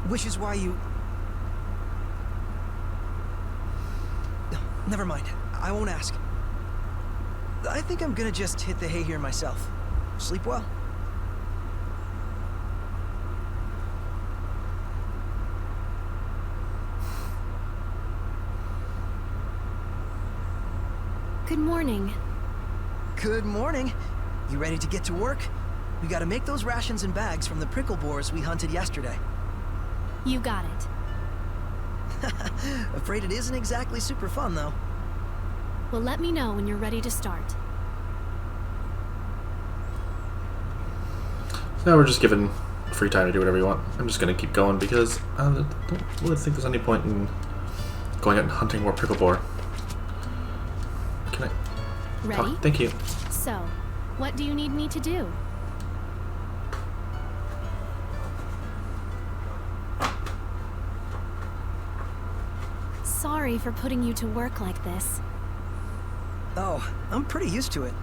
Which is why you... No, never mind. I won't ask. I think I'm gonna just hit the hay here myself. Sleep well. Good morning. Good morning. You ready to get to work? We gotta make those rations and bags from the prickle boars we hunted yesterday. You got it. Afraid it isn't exactly super fun, though. Well, let me know when you're ready to start. So now we're just given free time to do whatever you want. I'm just going to keep going because I don't really think there's any point in going out and hunting more prickle boar. Can I Ready? talk? Thank you. So, what do you need me to do? Sorry for putting you to work like this. Oh, I'm pretty used to it.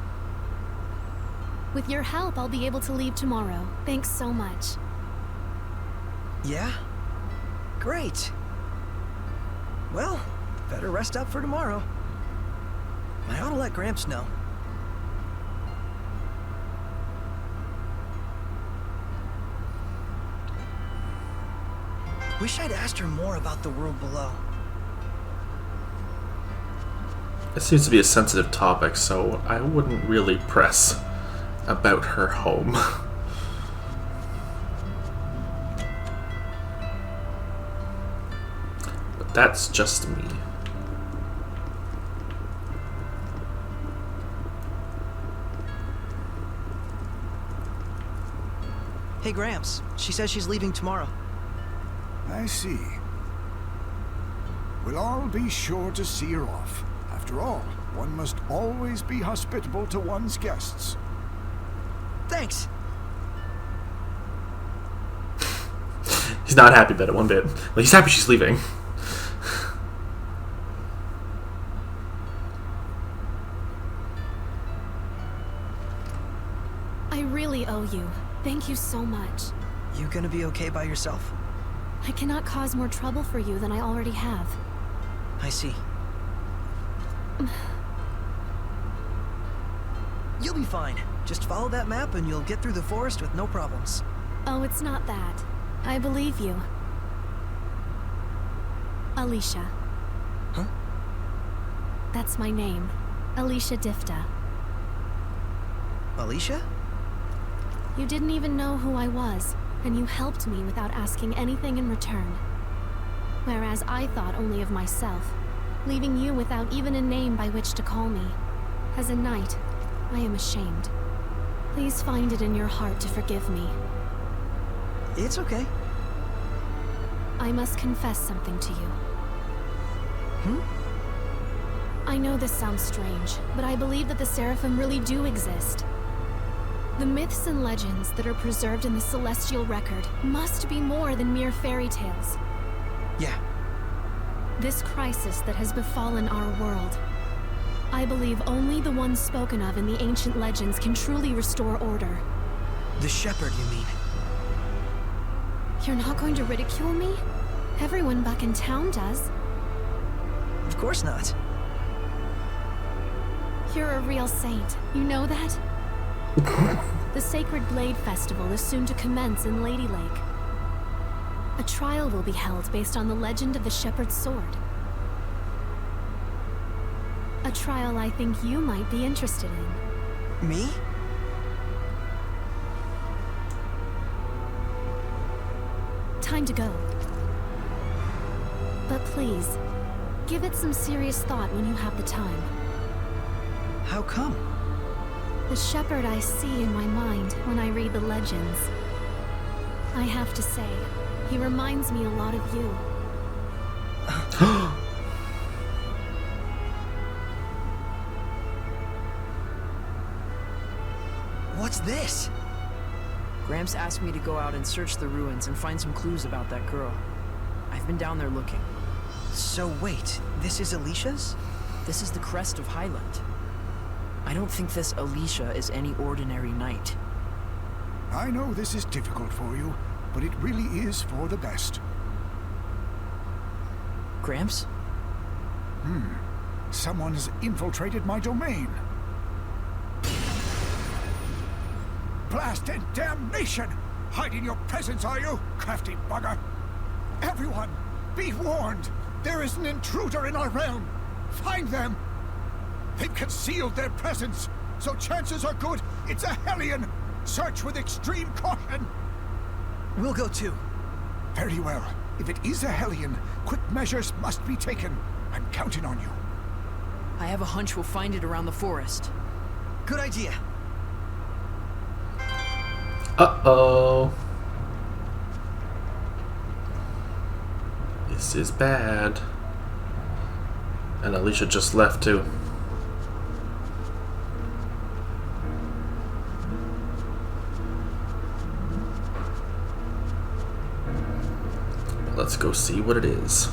With your help, I'll be able to leave tomorrow. Thanks so much. Yeah? Great. Well, better rest up for tomorrow. I ought to let Gramps know. Wish I'd asked her more about the world below. It seems to be a sensitive topic, so I wouldn't really press about her home. But that's just me. Hey, Gramps. She says she's leaving tomorrow. I see. We'll all be sure to see her off. After all, one must always be hospitable to one's guests. Thanks. He's not happy about it one bit. Well, he's happy she's leaving. I really owe you. Thank you so much. You gonna be okay by yourself? I cannot cause more trouble for you than I already have. I see. You'll be fine. Just follow that map and you'll get through the forest with no problems. Oh, it's not that. I believe you. Alicia. Huh? That's my name. Alicia Difta. Alicia? You didn't even know who I was, and you helped me without asking anything in return. Whereas I thought only of myself, leaving you without even a name by which to call me. As a knight, I am ashamed. Please find it in your heart to forgive me. It's okay. I must confess something to you. I know this sounds strange, but I believe that the Seraphim really do exist. The myths and legends that are preserved in the celestial record must be more than mere fairy tales. Yeah. This crisis that has befallen our world, I believe only the ones spoken of in the ancient legends can truly restore order. The shepherd, you mean? You're not going to ridicule me? Everyone back in town does. Of course not. You're a real saint. You know that? The Sacred Blade Festival is soon to commence in Lady Lake. A trial will be held based on the legend of the Shepherd's Sword. A trial I think you might be interested in. Me? Time to go. But please, give it some serious thought when you have the time. How come? The shepherd I see in my mind when I read the legends. I have to say, he reminds me a lot of you. What's this? Gramps asked me to go out and search the ruins and find some clues about that girl. I've been down there looking. So wait, this is Alicia's? This is the crest of Highland. I don't think this Alicia is any ordinary knight. I know this is difficult for you, but it really is for the best. Gramps? Someone has infiltrated my domain. Blast and damnation! Hiding your presence, are you, crafty bugger? Everyone, be warned! There is an intruder in our realm! Find them! They've concealed their presence, so chances are good it's a Hellion! Search with extreme caution! We'll go too. Very well. If it is a Hellion, quick measures must be taken. I'm counting on you. I have a hunch we'll find it around the forest. Good idea. Uh-oh. This is bad. And Alicia just left too. Let's go see what it is.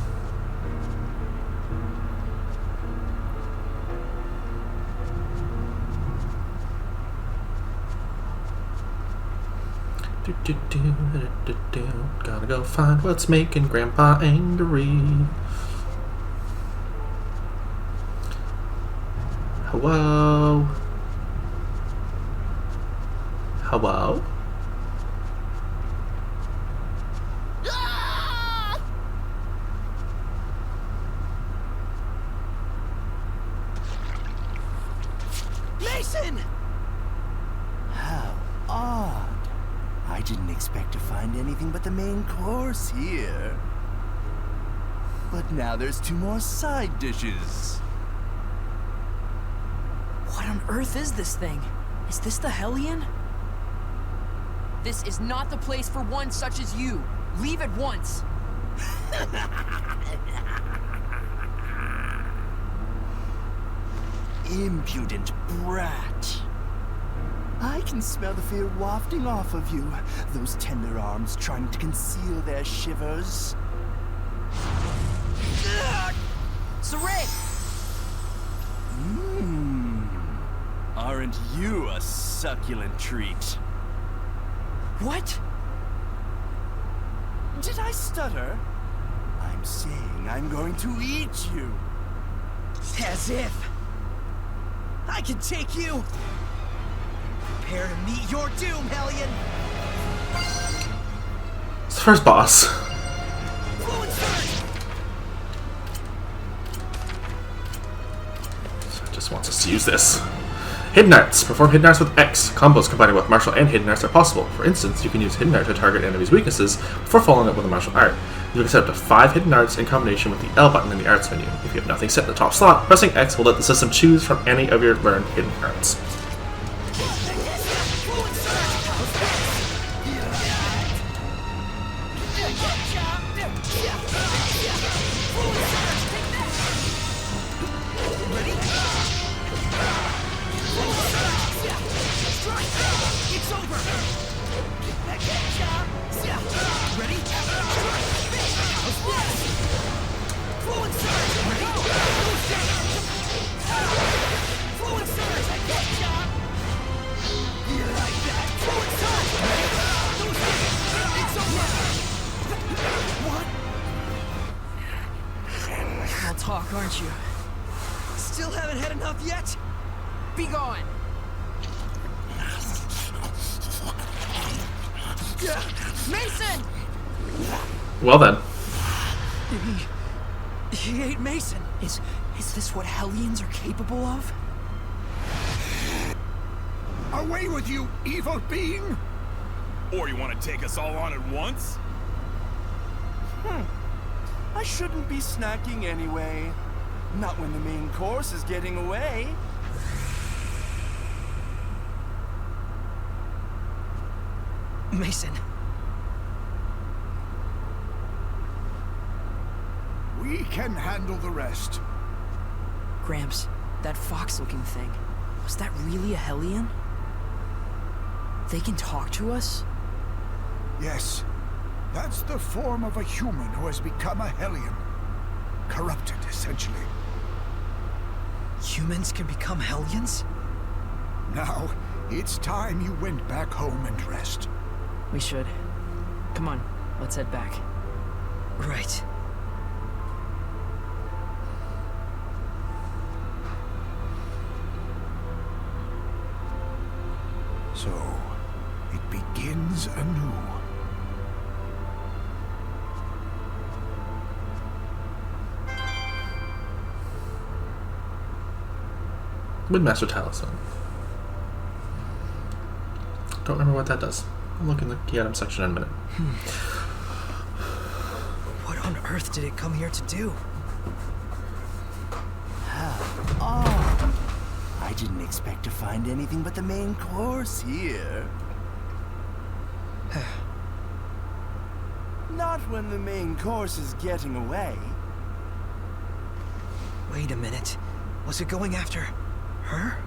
Gotta go find what's making Grandpa angry. Hello? Hello? Mason! How odd. I didn't expect to find anything but the main course here. But now there's 2 more side dishes. What on earth is this thing? Is this the Hellion? This is not the place for one such as you. Leave at once. Impudent brat. I can smell the fear wafting off of you, those tender arms trying to conceal their shivers. Saray! Aren't you a succulent treat? What? Did I stutter? I'm saying I'm going to eat you. As if. I can take you. Prepare to meet your doom, Hellion. It's the first boss. Fluid surge. So it just wants us to use this. Hidden Arts. Perform Hidden Arts with X. Combos combining with martial and hidden arts are possible. For instance, you can use Hidden Art to target enemies' weaknesses before following up with a martial art. You can set up to 5 hidden arts in combination with the L button in the arts menu. If you have nothing set in the top slot, pressing X will let the system choose from any of your learned hidden arts. I'll talk, aren't you? Still haven't had enough yet? Be gone! Mason! Well then. He ate Mason. Is this what Hellions are capable of? Away with you, evil being! Or you want to take us all on at once? I shouldn't be snacking anyway. Not when the main course is getting away. Mason, We can handle the rest. Gramps, that fox-looking thing, was that really a Hellion? They can talk to us? Yes, that's the form of a human who has become a Hellion. Corrupted, essentially. Humans can become Hellions? Now, it's time you went back home and rest. We should. Come on, let's head back. Right. So, it begins anew. Windmaster Talisman. Don't remember what that does. I'll look in the key item section in a minute. What on earth did it come here to do? How odd. I didn't expect to find anything but the main course here. Not when the main course is getting away. Wait a minute. Was it going after her?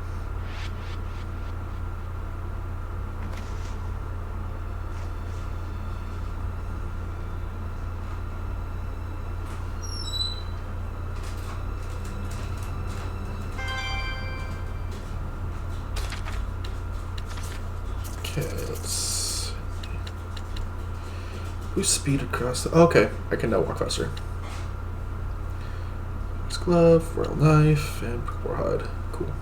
Okay, let's see. Boost speed across the... Okay, I can now walk faster. Glove, royal knife, and purple hide. Cool.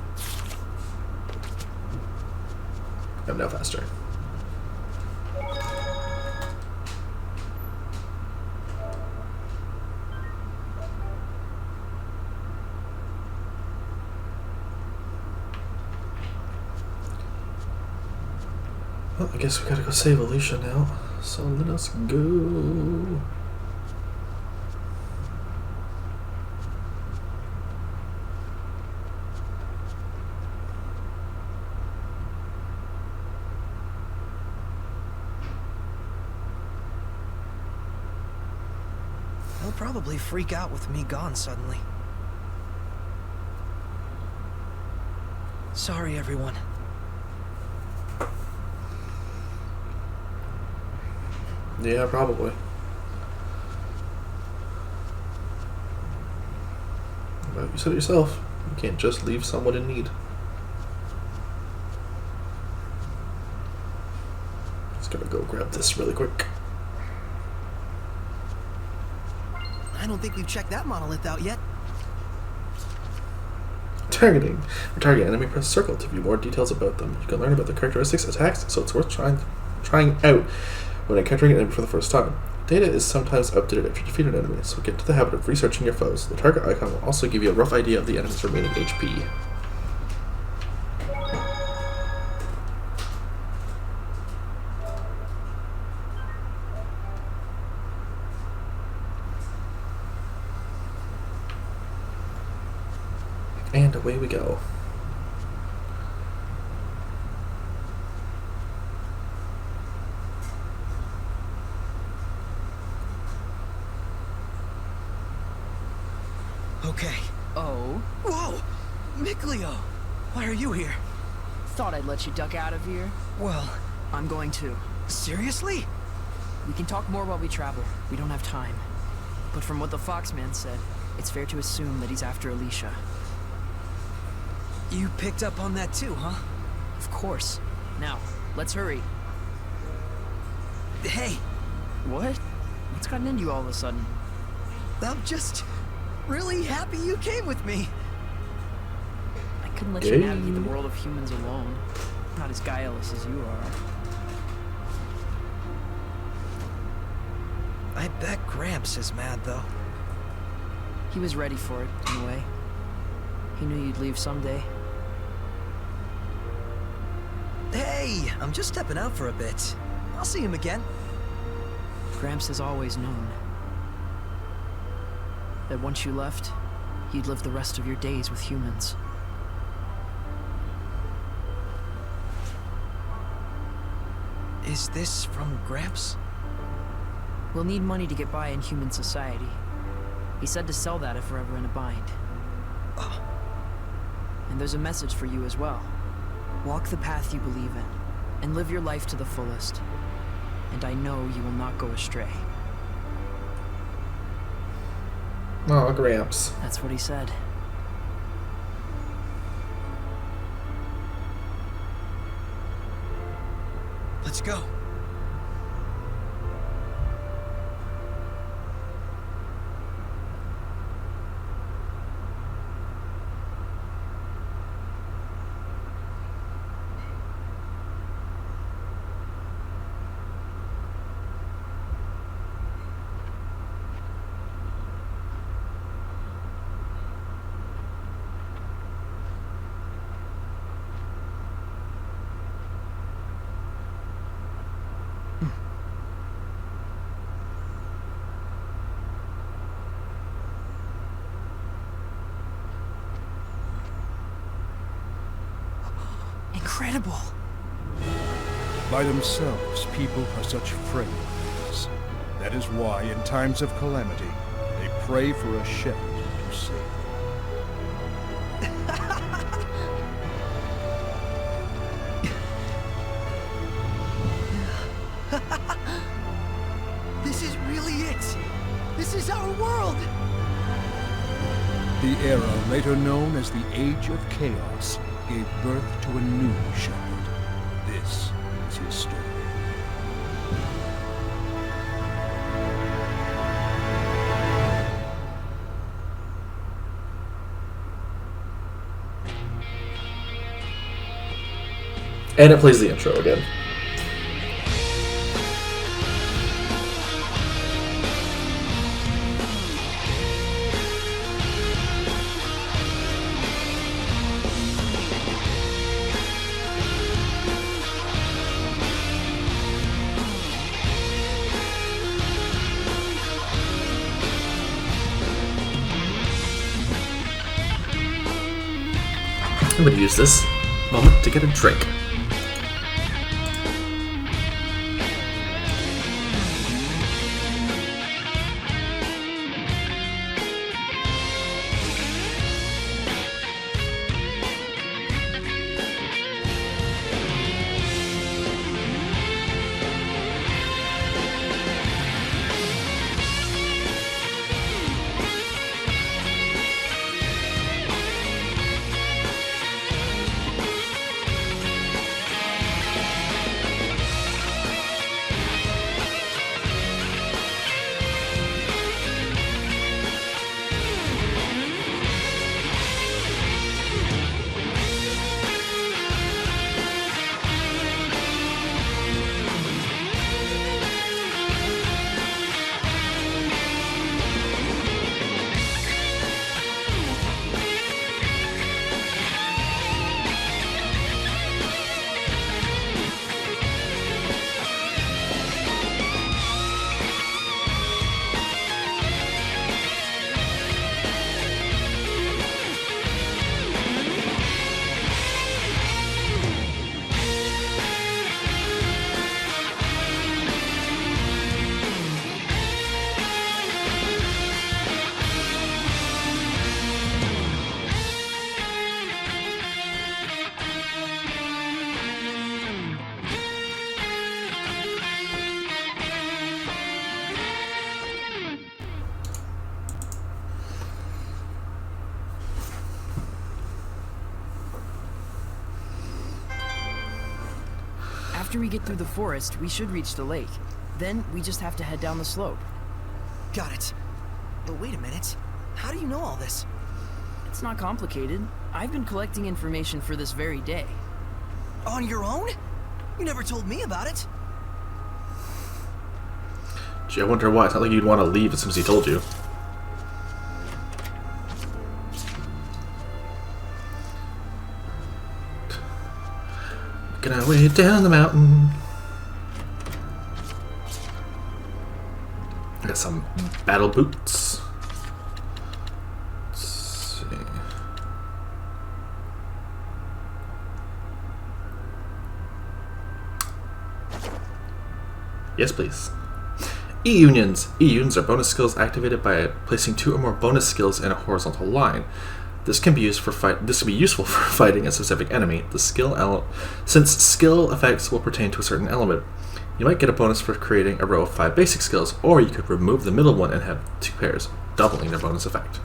I'm now faster. Well, I guess we gotta go save Alicia now. So let us go. He'll probably freak out with me gone suddenly. Sorry, everyone. Yeah, probably. But you said it yourself. You can't just leave someone in need. Just gotta go grab this really quick. I don't think we've checked that monolith out yet. Targeting. For target enemy, press circle to view more details about them. You can learn about their characteristics, attacks, so it's worth trying out when encountering an enemy for the first time. Data is sometimes updated after you defeat an enemy, so get into the habit of researching your foes. The target icon will also give you a rough idea of the enemy's remaining HP. And away we go. Okay. Oh? Whoa! Mikleo! Why are you here? Thought I'd let you duck out of here. Well, I'm going to. seriously? We can talk more while we travel. We don't have time. But from what the Foxman said, it's fair to assume that he's after Alicia. You picked up on that too, huh? Of course. Now, let's hurry. Hey, What? What's gotten into you all of a sudden? I'm just really happy you came with me. I couldn't let you navigate the world of humans alone. Not as guileless as you are. I bet Gramps is mad though. He was ready for it, in a way. He knew you'd leave someday. Hey, I'm just stepping out for a bit. I'll see him again. Gramps has always known that once you left, you'd live the rest of your days with humans. Is this from Gramps? We'll need money to get by in human society. He said to sell that if we're ever in a bind. And there's a message for you as well. Walk the path you believe in, and live your life to the fullest. And I know you will not go astray. Oh, Gramps. That's what he said. Let's go. Incredible. By themselves, people are such frailties. That is why, in times of calamity, they pray for a shepherd to save them. This is really it. This is our world. The era later known as the Age of Chaos gave birth to a new shepherd. This is his story. And it plays the intro again. I'm going to use this moment to get a drink. After we get through the forest, we should reach the lake. Then we just have to head down the slope. Got it. But wait a minute. How do you know all this? It's not complicated. I've been collecting information for this very day. On your own? You never told me about it. Gee, I wonder why. It's not like you'd want to leave as soon as he told you. Making our way down the mountain. I got some battle boots. Let's see. Yes, please. E-unions. E-unions are bonus skills activated by placing 2 or more bonus skills in a horizontal line. This can be useful for fighting a specific enemy. Since skill effects will pertain to a certain element, you might get a bonus for creating a row of 5 basic skills, or you could remove the middle one and have 2 pairs, doubling their bonus effect.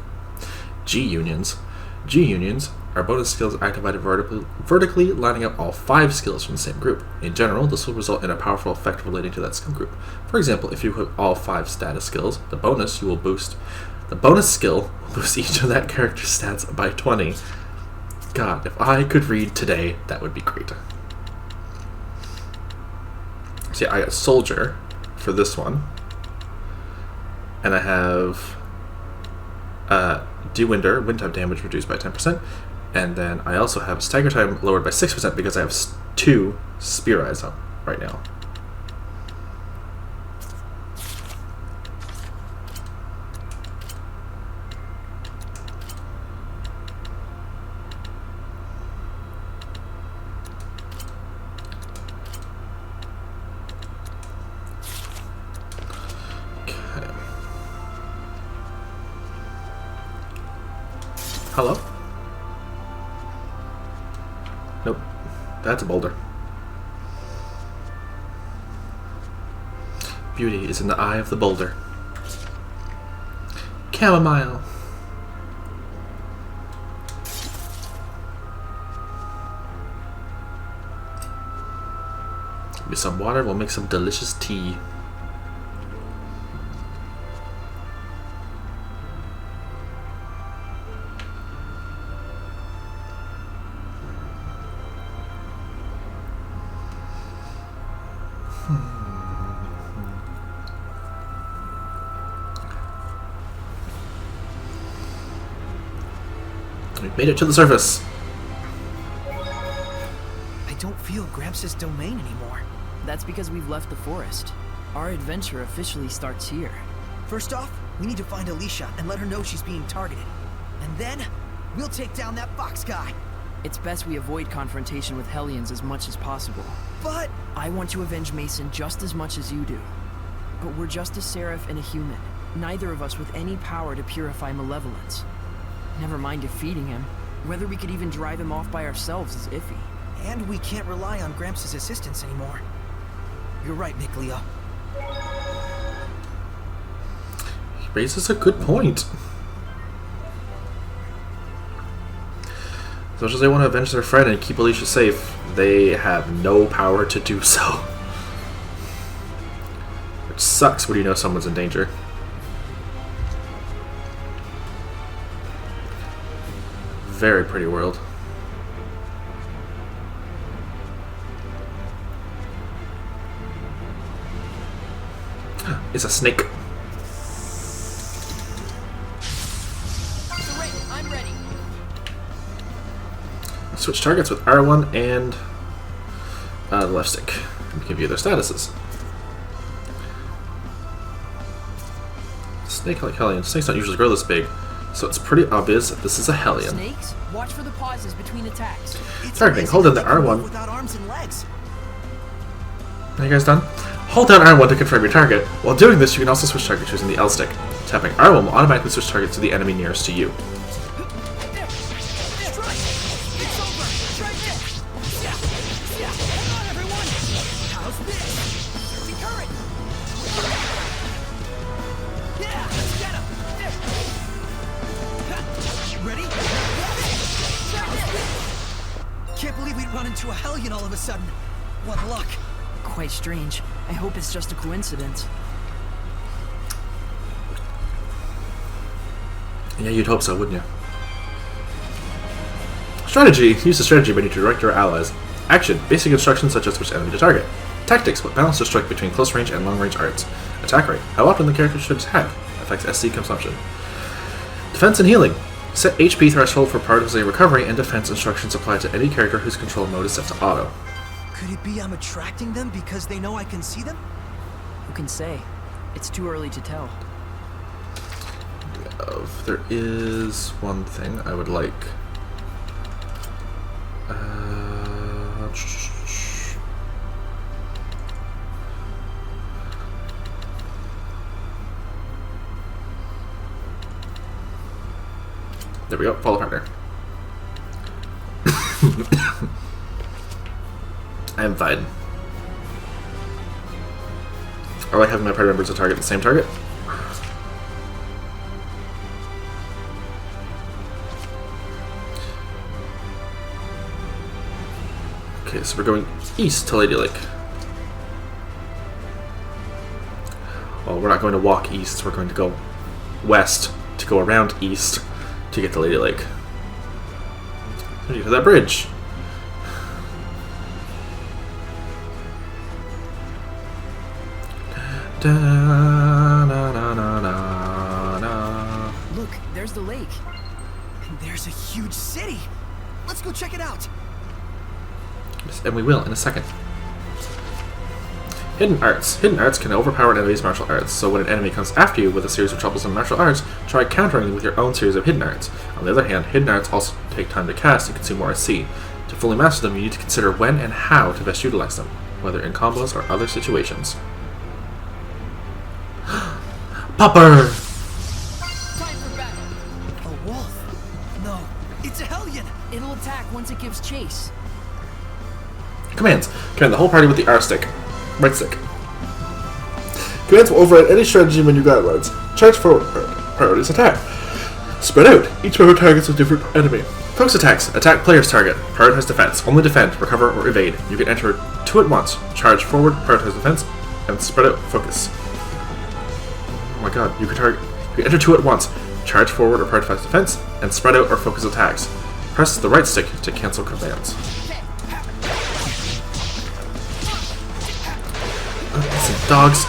G-unions. G-unions are bonus skills activated vertically, lining up all 5 skills from the same group. In general, this will result in a powerful effect relating to that skill group. For example, if you have all 5 status skills, the bonus skill will boost each of that character's stats by 20. God, if I could read today, that would be great. See, I got Soldier for this one. And I have Dewinder, wind type damage reduced by 10%. And then I also have Stagger time lowered by 6% because I have 2 Spear Eyes up right now. Hello? Nope. That's a boulder. Beauty is in the eye of the boulder. Chamomile. Give me some water, we'll make some delicious tea. We've made it to the surface. I don't feel Gramps' domain anymore. That's because we've left the forest. Our adventure officially starts here. First off, we need to find Alicia and let her know she's being targeted. And then, we'll take down that fox guy. It's best we avoid confrontation with Hellions as much as possible. But I want to avenge Mason just as much as you do. But we're just a seraph and a human. Neither of us with any power to purify malevolence. Never mind defeating him. Whether we could even drive him off by ourselves is iffy. And we can't rely on Gramps' assistance anymore. You're right, Mikleo. He raises a good point. As much as they want to avenge their friend and keep Alicia safe, they have no power to do so. Which sucks when you know someone's in danger. Very pretty world. It's a snake. I'm ready. Switch targets with R1 and the left stick. Give you their statuses. Snake like Hellion. Snakes don't usually grow this big, so it's pretty obvious that this is a Hellion. Snakes? Watch for the pauses between attacks. Targeting. Hold in the R1. Without arms and legs. Are you guys done? Hold down R1 to confirm your target. While doing this, you can also switch targets using the L stick. Tapping R1 will automatically switch targets to the enemy nearest to you. Can't believe we'd run into a Hellion all of a sudden. What luck. Quite strange. I hope it's just a coincidence. Yeah, you'd hope so, wouldn't you? Strategy. Use the strategy menu to direct your allies. Action. Basic instructions such as which enemy to target. Tactics. What balance to strike between close range and long range arts. Attack rate. How often the character should attack. Affects SC consumption. Defense and healing. Set HP threshold for partisan recovery, and defense instructions apply to any character whose control mode is set to auto. Could it be I'm attracting them because they know I can see them? Who can say? It's too early to tell. There is one thing I would like. There we go. Follow partner. I am fine. I like having my party members to target the same target. Okay, so we're going east to Lady Lake. Well, we're not going to walk east, we're going to go west to go around east to get to Lady Lake. So you to that bridge. Da, na, na, na, na, na. Look, there's the lake. And there's a huge city. Let's go check it out. Yes, and we will in a second. Hidden arts. Hidden arts can overpower an enemy's martial arts, so when an enemy comes after you with a series of troublesome martial arts, try countering them with your own series of hidden arts. On the other hand, hidden arts also take time to cast and consume more SC. To fully master them, you need to consider when and how to best utilize them, whether in combos or other situations. Popper! Time for battle. A wolf? No, it's a hellion. It'll attack once it gives chase. Commands. Command the whole party with the R stick. Right stick. Commands will override any strategy when you got words. Charge forward. Priorities attack. Spread out. Each member targets a different enemy. Focus attacks. Attack player's target. Prioritize defense. Only defend, recover, or evade. You can enter 2 at once. Charge forward, prioritize defense, and spread out. Focus. Oh my god, you can enter 2 at once. Charge forward or prioritize defense, and spread out or focus attacks. Press the right stick to cancel commands. Listen, dogs.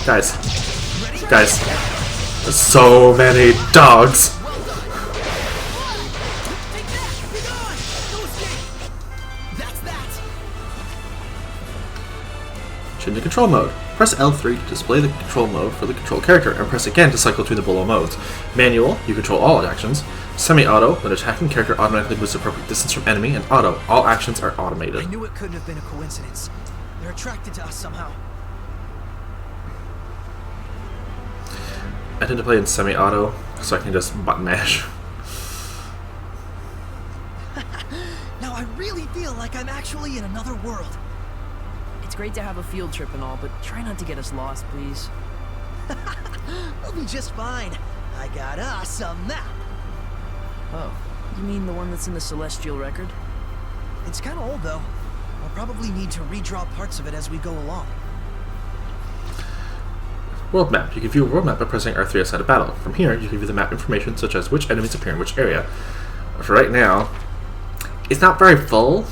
Guys. There's so many dogs. Change to control mode. Press L3 to display the control mode for the control character, and press again to cycle through the below modes. Manual, you control all actions. Semi-auto, when attacking character automatically moves appropriate distance from enemy, and auto, all actions are automated. I knew it couldn't have been a coincidence. They're attracted to us somehow. I tend to play in semi-auto, so I can just button mash. Now I really feel like I'm actually in another world. It's great to have a field trip and all, but try not to get us lost, please. We'll be just fine. I got us a map. Oh, you mean the one that's in the Celestial record? It's kind of old, though. I'll probably need to redraw parts of it as we go along. World map. You can view a world map by pressing R3 outside of battle. From here, you can view the map information such as which enemies appear in which area. For right now, it's not very full.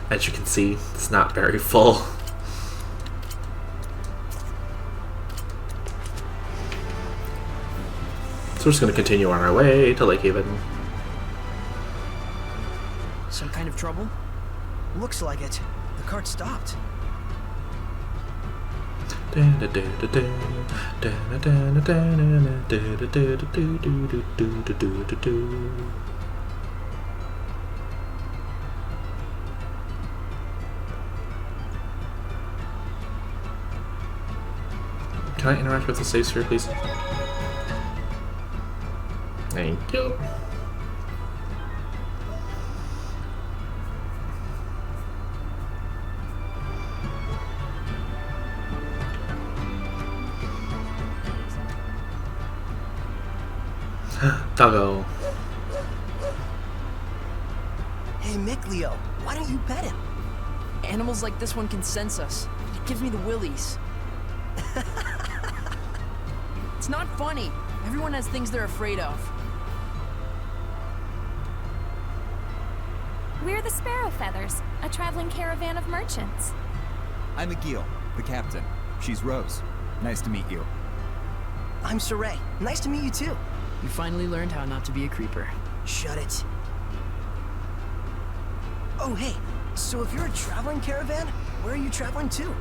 As you can see, it's not very full. So we're just going to continue on our way to Lake Haven. Some kind of trouble? Looks like it. The cart stopped. Can I interact with the save sphere, please? Thank you. Doggo. Hey, Mikleo, why don't you pet him? Animals like this one can sense us. It gives me the willies. It's not funny. Everyone has things they're afraid of. We're the Sparrow Feathers, a traveling caravan of merchants. I'm Agil, the captain. She's Rose. Nice to meet you. I'm Saray. Nice to meet you too. You finally learned how not to be a creeper. Shut it. Oh, hey. So if you're a traveling caravan, where are you traveling to?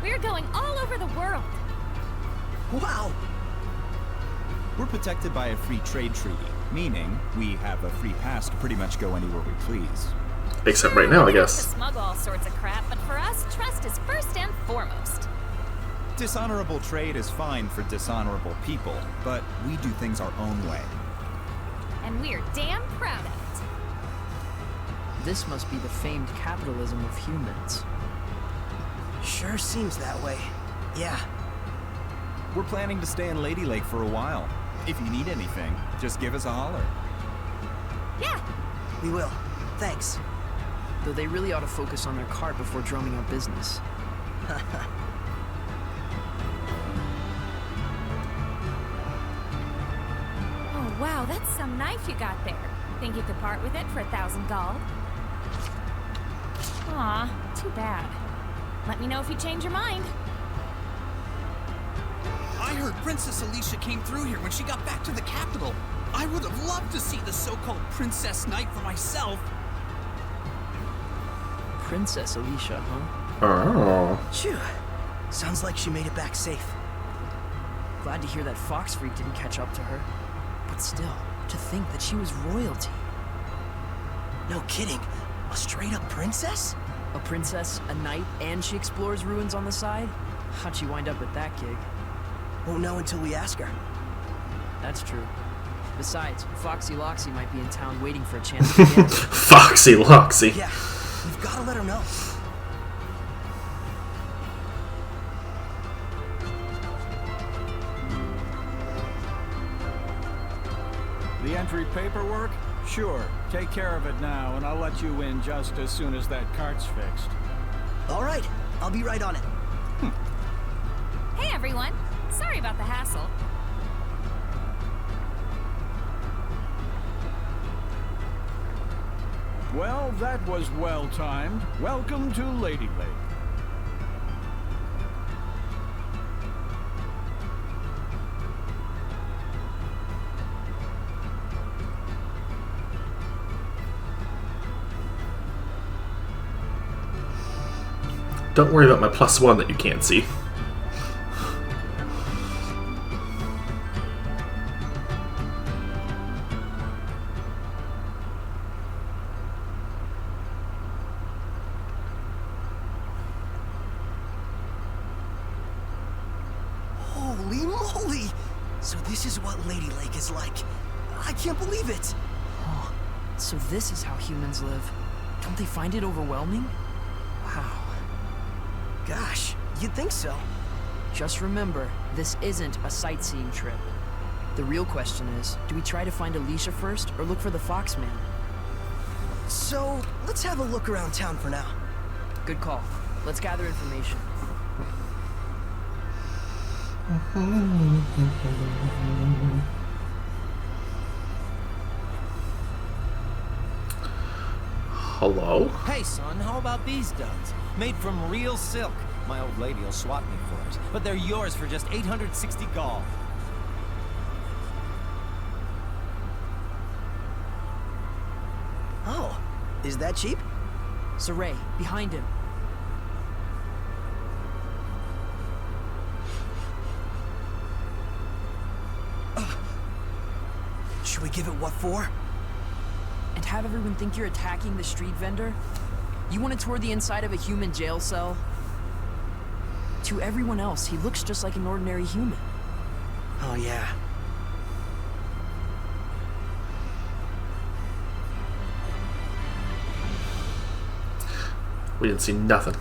We're going all over the world. Wow. We're protected by a free trade treaty, meaning we have a free pass to pretty much go anywhere we please. Except right now, I We like to guess. smuggle all sorts of crap, but for us, trust is first and foremost. Dishonorable trade is fine for dishonorable people, but we do things our own way. And we're damn proud of it. This must be the famed capitalism of humans. Sure seems that way. Yeah. We're planning to stay in Lady Lake for a while. If you need anything, just give us a holler. Yeah, We will. Thanks. Though they really ought to focus on their cart before drumming up business. oh wow, that's some knife you got there. Think you could part with it for 1,000 gold? Aw, too bad. Let me know if you change your mind. I heard Princess Alicia came through here when she got back to the capital. I would have loved to see the so-called Princess Knight for myself. Princess Alicia, huh? Oh. Phew. Sounds like she made it back safe. Glad to hear that Fox Freak didn't catch up to her. But still, to think that she was royalty. No kidding. A straight-up princess? A princess, a knight, and she explores ruins on the side? How'd she wind up with that gig? Won't know until we ask her. That's true. Besides, Foxy Loxy might be in town waiting for a chance to get it. Foxy Loxy. Yeah, we've got to let her know. The entry paperwork? Sure. Take care of it now, and I'll let you in just as soon as that cart's fixed. All right, I'll be right on it. Hey everyone, sorry about the hassle. Well, that was well-timed. Welcome to Lady Lake. Don't worry about my +1 that you can't see. Holy moly! So this is what Lady Lake is like. I can't believe it. Oh, so this is how humans live. Don't they find it overwhelming? Wow. Gosh, you'd think so. Just remember, this isn't a sightseeing trip. The real question is, do we try to find Alicia first, or look for the Foxman? So, let's have a look around town for now. Good call. Let's gather information. Hello? Hey son, how about these duds? Made from real silk. My old lady will swap me for it, but they're yours for just 860 gold. Oh, is that cheap? Saray, behind him. Should we give it what for? And have everyone think you're attacking the street vendor? You want to tour the inside of a human jail cell? To everyone else, he looks just like an ordinary human. Oh, yeah. We didn't see nothing.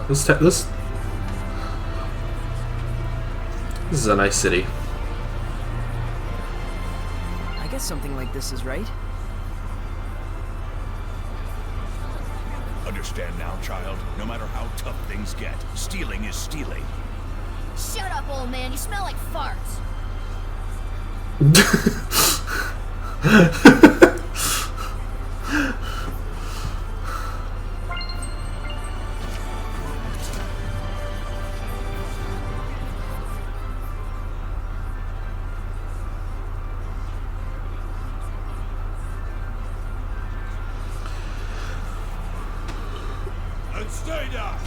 This is a nice city. I guess something like this is right. Understand now, child? No matter how tough things get, stealing is stealing. Shut up, old man. You smell like farts. And stay down!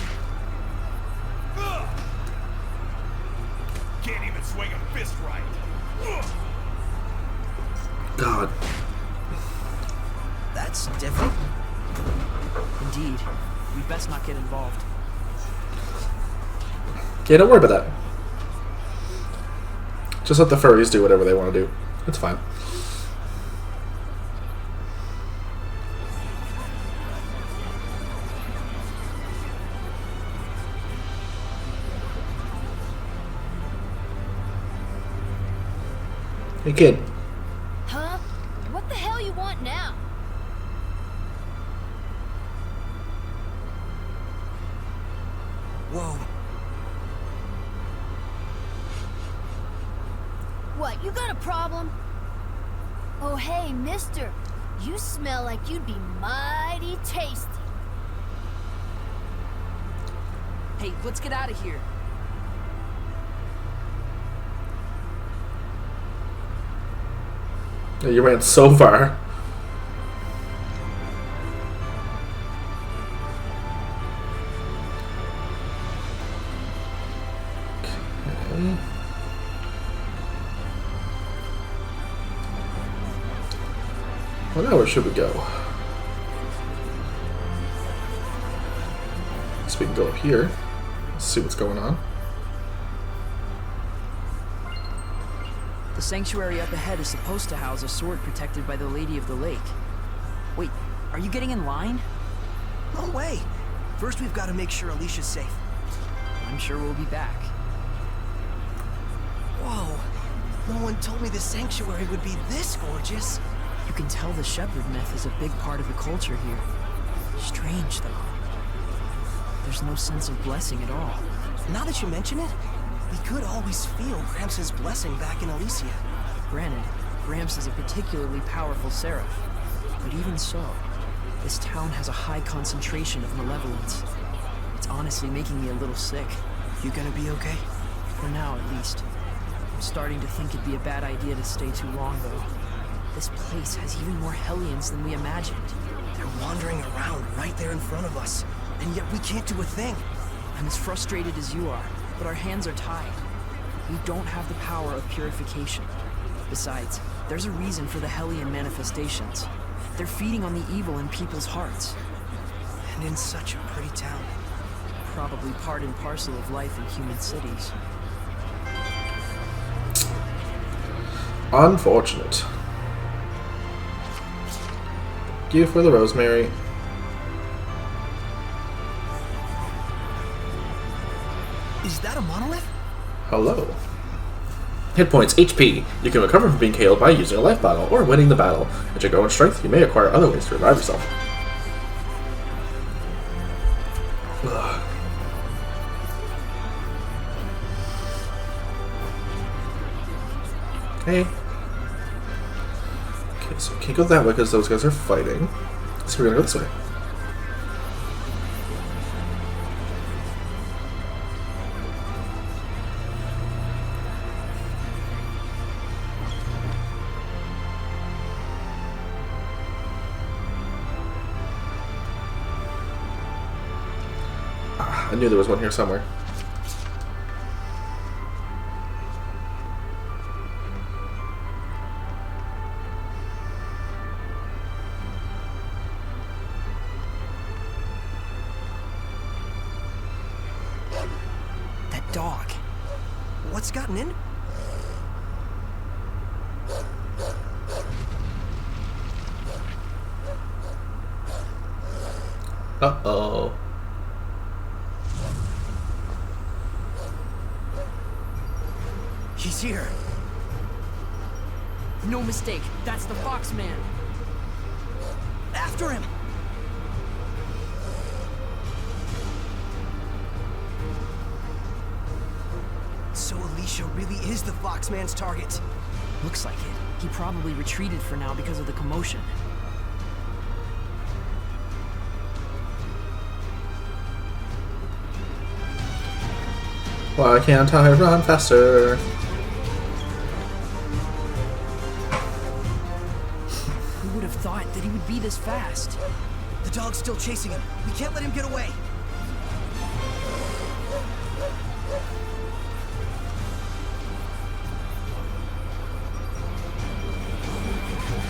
swing a fist right. God. That's different. Indeed. We best not get involved. Okay, don't worry about that. Just let the furries do whatever they want to do. It's fine. Hey, kid. Huh? What the hell you want now? Whoa. What, you got a problem? Oh, hey, mister. You smell like you'd be mighty tasty. Hey, let's get out of here. Yeah, you ran so far. Okay. Well, now where should we go? So we can go up here. See what's going on. The sanctuary up ahead is supposed to house a sword protected by the Lady of the Lake. Wait, are you getting in line? No way. First, we've got to make sure Alicia's safe. I'm sure we'll be back. Whoa. No one told me the sanctuary would be this gorgeous. You can tell the shepherd myth is a big part of the culture here. Strange, though. There's no sense of blessing at all. Now that you mention it, we could always feel Gramps' blessing back in Alicia. Granted, Gramps is a particularly powerful seraph. But even so, this town has a high concentration of malevolence. It's honestly making me a little sick. You gonna be okay? For now, at least. I'm starting to think it'd be a bad idea to stay too long, though. This place has even more Hellions than we imagined. They're wandering around right there in front of us, and yet we can't do a thing. I'm as frustrated as you are, but our hands are tied. We don't have the power of purification. Besides, there's a reason for the Hellion manifestations. They're feeding on the evil in people's hearts. And in such a pretty town. Probably part and parcel of life in human cities. Unfortunate. Thank you for the rosemary. Is that a monolith? Hello. Hit points, HP. You can recover from being KO'd by using a life bottle or winning the battle. As you grow in strength, you may acquire other ways to revive yourself. Ugh. Okay. Okay, so we can't go that way because those guys are fighting. So we're gonna go this way. I knew there was one here somewhere. That dog. What's gotten in? Uh-oh. He's here. No mistake, that's the Foxman. After him. So Alicia really is the Foxman's target. Looks like it. He probably retreated for now because of the commotion. Why can't I run faster? Who would have thought that he would be this fast? The dog's still chasing him. We can't let him get away.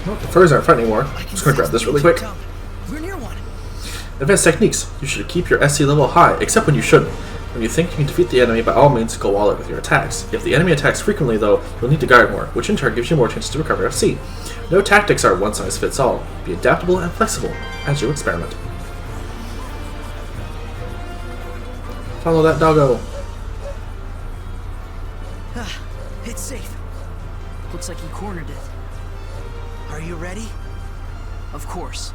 Well, the furries aren't fighting anymore. I'm just gonna grab this really quick. We're near one. Advanced techniques. You should keep your SC level high, except when you shouldn't. When you think you can defeat the enemy, by all means, go all out with your attacks. If the enemy attacks frequently, though, you'll need to guard more, which in turn gives you more chances to recover FC. No tactics are one size fits all. Be adaptable and flexible as you experiment. Follow that doggo. It's safe. Looks like he cornered it. Are you ready? Of course.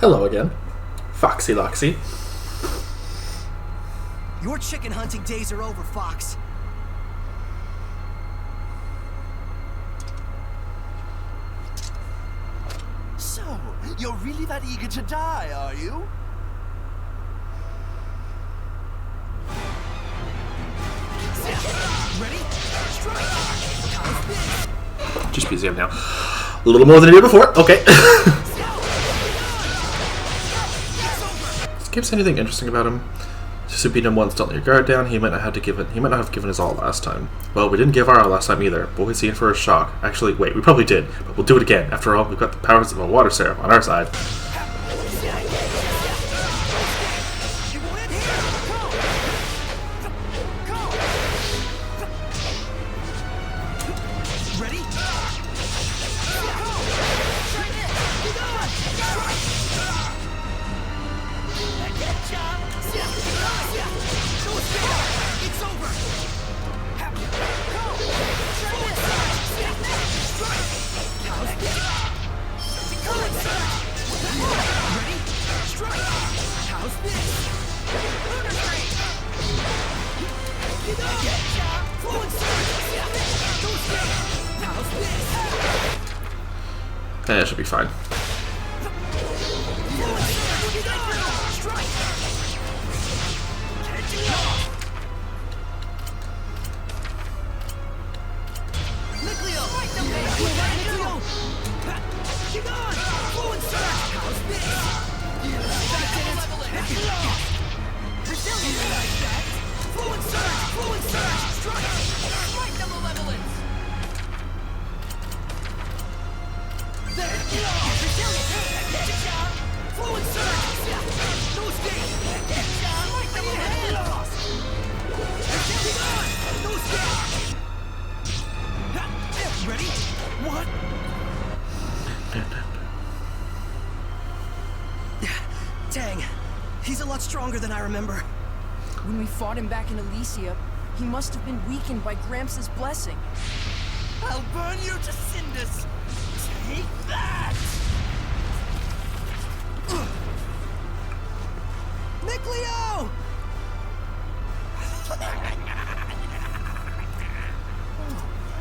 Hello again. Foxy Loxy. Your chicken hunting days are over, Fox. So, you're really that eager to die, are you? Ready? Just BZM now. A little more than I did before. Okay. Does Gibbs say anything interesting about him? Just to beat him once, don't let your guard down. He might not have given his all last time. Well, we didn't give our all last time either. Boys in for a shock. Actually, wait, we probably did, but we'll do it again. After all, we've got the powers of a water seraph on our side. It should be fine. Dang, he's a lot stronger than I remember. When we fought him back in Elysia, he must have been weakened by Gramps' blessing. I'll burn you to cinders! Take that! Nickleo!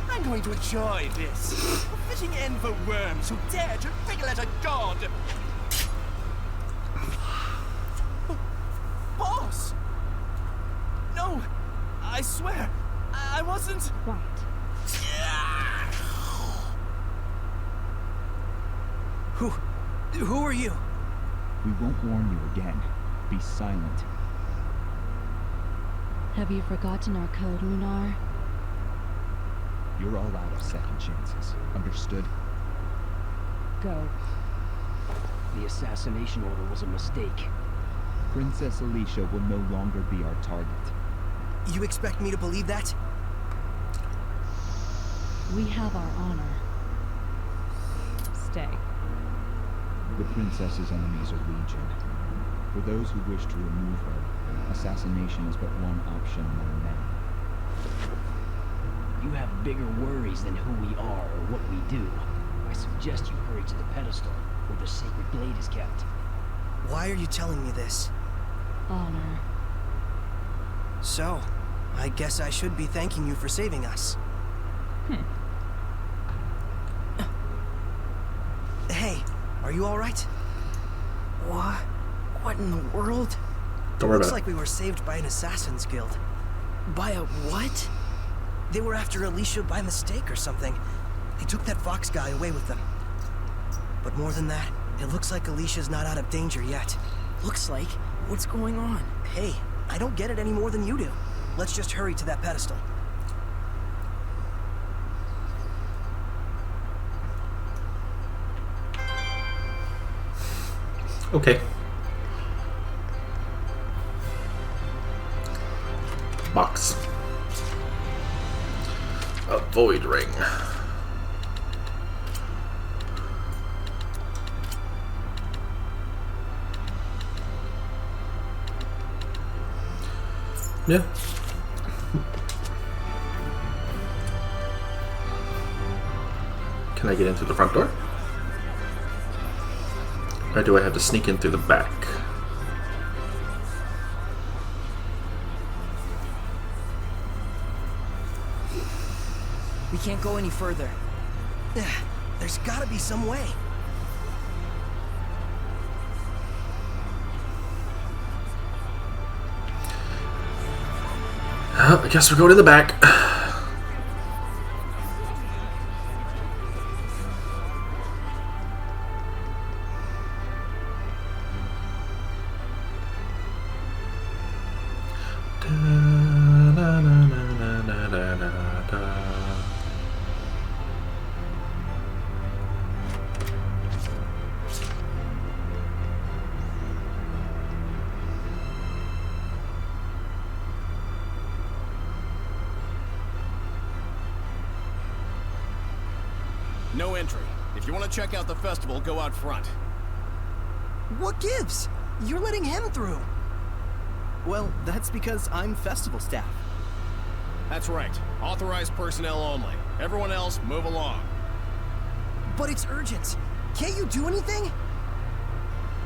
I'm going to enjoy this. A fitting end for worms who dare to wriggle at a god! Boss! No! I swear, I wasn't... Quiet. Who are you? We won't warn you again. Be silent. Have you forgotten our code, Lunar? You're all out of second chances. Understood? Go. The assassination order was a mistake. Princess Alicia will no longer be our target. You expect me to believe that? We have our honor. Stay. The princess's enemies are legion. For those who wish to remove her, assassination is but one option among many. You have bigger worries than who we are or what we do. I suggest you hurry to the pedestal, where the sacred blade is kept. Why are you telling me this? Honor. So, I guess I should be thanking you for saving us. Hey, are you alright? What in the world? Don't worry Looks about like we were saved by an assassin's guild. By a what? They were after Alicia by mistake or something. They took that Fox guy away with them. But more than that, it looks like Alicia's not out of danger yet. Looks like? What's going on? Hey, I don't get it any more than you do. Let's just hurry to that pedestal. it. Okay. Box. A void ring. Yeah. Can I get in through the front door? Or do I have to sneak in through the back? We can't go any further. There's gotta be some way. I guess we're going to the back. No entry. If you want to check out the festival, go out front. What gives? You're letting him through. Well, that's because I'm festival staff. That's right. Authorized personnel only. Everyone else, move along. But it's urgent. Can't you do anything?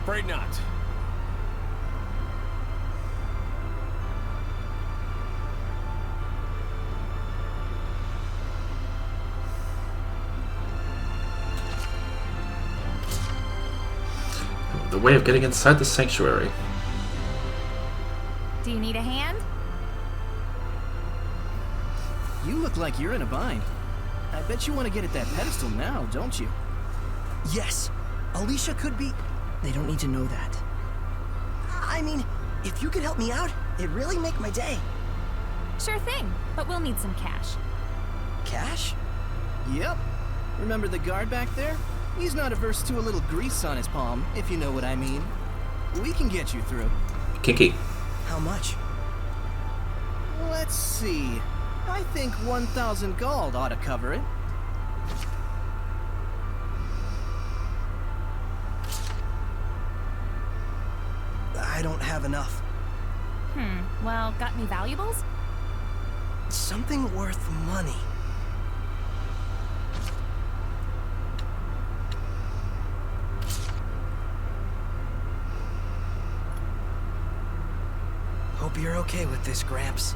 Afraid not. The way of getting inside the sanctuary. Do you need a hand? You look like you're in a bind. I bet you want to get at that pedestal now, don't you? Yes. Alicia could be... They don't need to know that. I mean, if you could help me out, it'd really make my day. Sure thing, but we'll need some cash. Cash? Yep. Remember the guard back there? He's not averse to a little grease on his palm, if you know what I mean. We can get you through. Kinky. How much? Let's see. I think 1,000 gold ought to cover it. I don't have enough. Well, got any valuables? Something worth money. Hope you're okay with this, Gramps.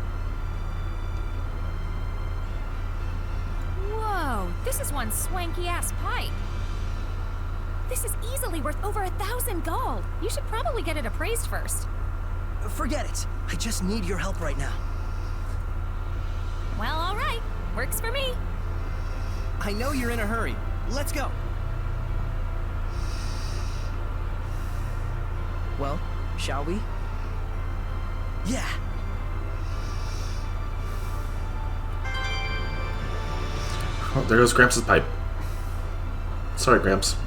Whoa, this is one swanky-ass pipe. This is easily worth over 1,000 gold. You should probably get it appraised first. Forget it. I just need your help right now. Well, all right. Works for me. I know you're in a hurry. Let's go. Well, shall we? Yeah. Oh, there goes Gramps' pipe. Sorry, Gramps.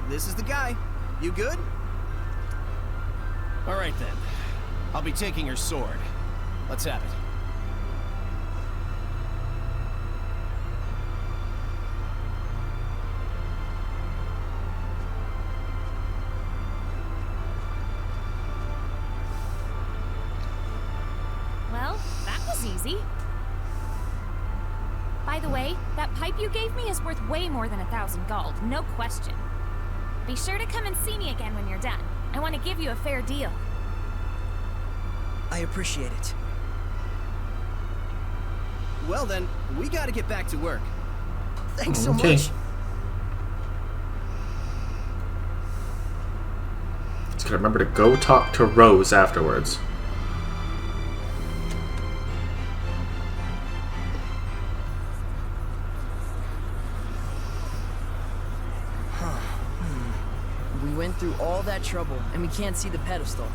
This is the guy. You good? All right then. I'll be taking your sword. Let's have it. easy. By the way, that pipe you gave me is worth way more than 1,000 gold, no question. Be sure to come and see me again when you're done. I want to give you a fair deal. I appreciate it. Well then, we gotta get back to work. Thanks so much. Just gotta remember to go talk to Rose afterwards. We went through all that trouble, and we can't see the pedestal.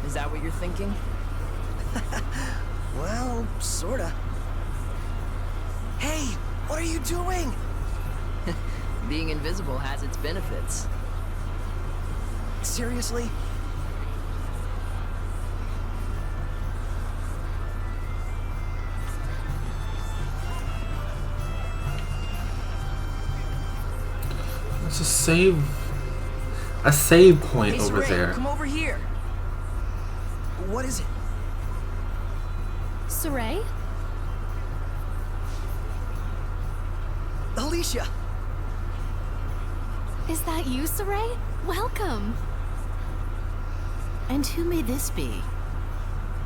Is that what you're thinking? Well, sorta. Hey, what are you doing? Being invisible has its benefits. Seriously? There's a save point Hey, over Zesteria, there. come over here. What is it? Saray? Alicia! Is that you, Saray? Welcome! And who may this be?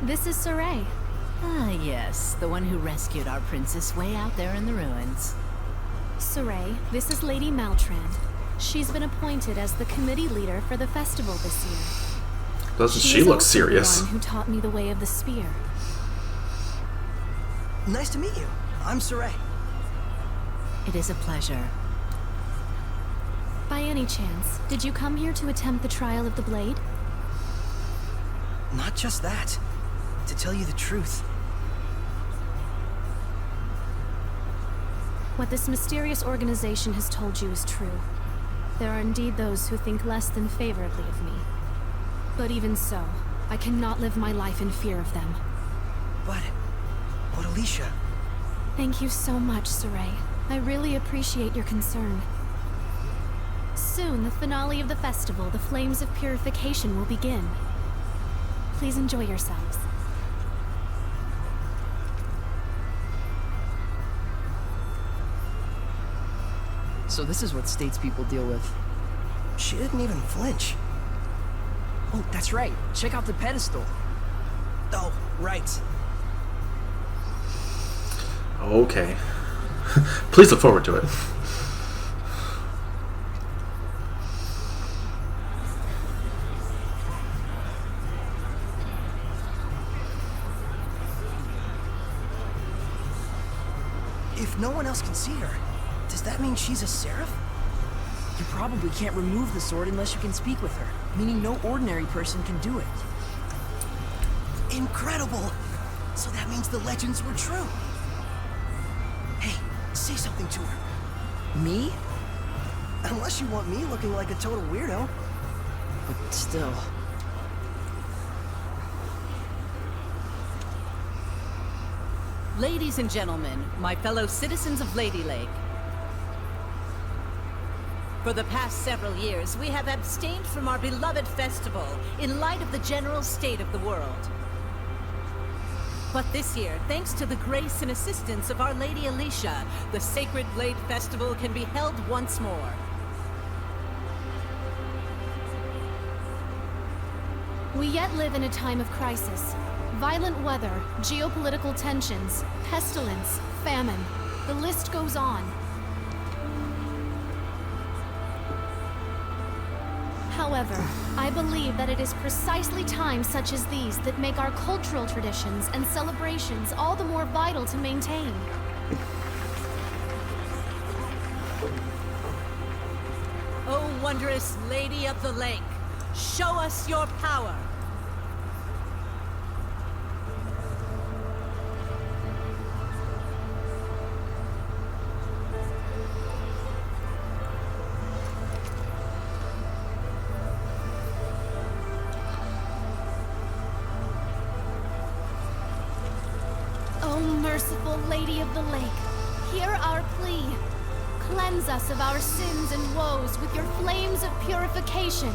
This is Saray. Ah, yes, the one who rescued our princess way out there in the ruins. Saray, this is Lady Maltrand. She's been appointed as the committee leader for the festival this year. Doesn't she look serious? The one who taught me the way of the spear. Nice to meet you. I'm Saray. It is a pleasure. By any chance, did you come here to attempt the trial of the blade? Not just that. To tell you the truth. What this mysterious organization has told you is true. There are indeed those who think less than favorably of me. But even so, I cannot live my life in fear of them. But Alicia... Thank you so much, Saray. I really appreciate your concern. Soon, the finale of the festival, the Flames of Purification, will begin. Please enjoy yourselves. So this is what statespeople deal with. She didn't even flinch. Oh, that's right. Check out the pedestal. Oh, right. Okay. Please look forward to it. If no one else can see her, does that mean she's a seraph? You probably can't remove the sword unless you can speak with her, meaning no ordinary person can do it. Incredible! So that means the legends were true. Hey, say something to her. Me? Unless you want me looking like a total weirdo. But still... Ladies and gentlemen, my fellow citizens of Lady Lake. For the past several years, we have abstained from our beloved festival in light of the general state of the world. But this year, thanks to the grace and assistance of Our Lady Alicia, the Sacred Blade Festival can be held once more. We yet live in a time of crisis. Violent weather, geopolitical tensions, pestilence, famine. The list goes on. However, I believe that it is precisely times such as these that make our cultural traditions and celebrations all the more vital to maintain. O wondrous Lady of the Lake, show us your power! O merciful Lady of the Lake, hear our plea. Cleanse us of our sins and woes with your flames of purification.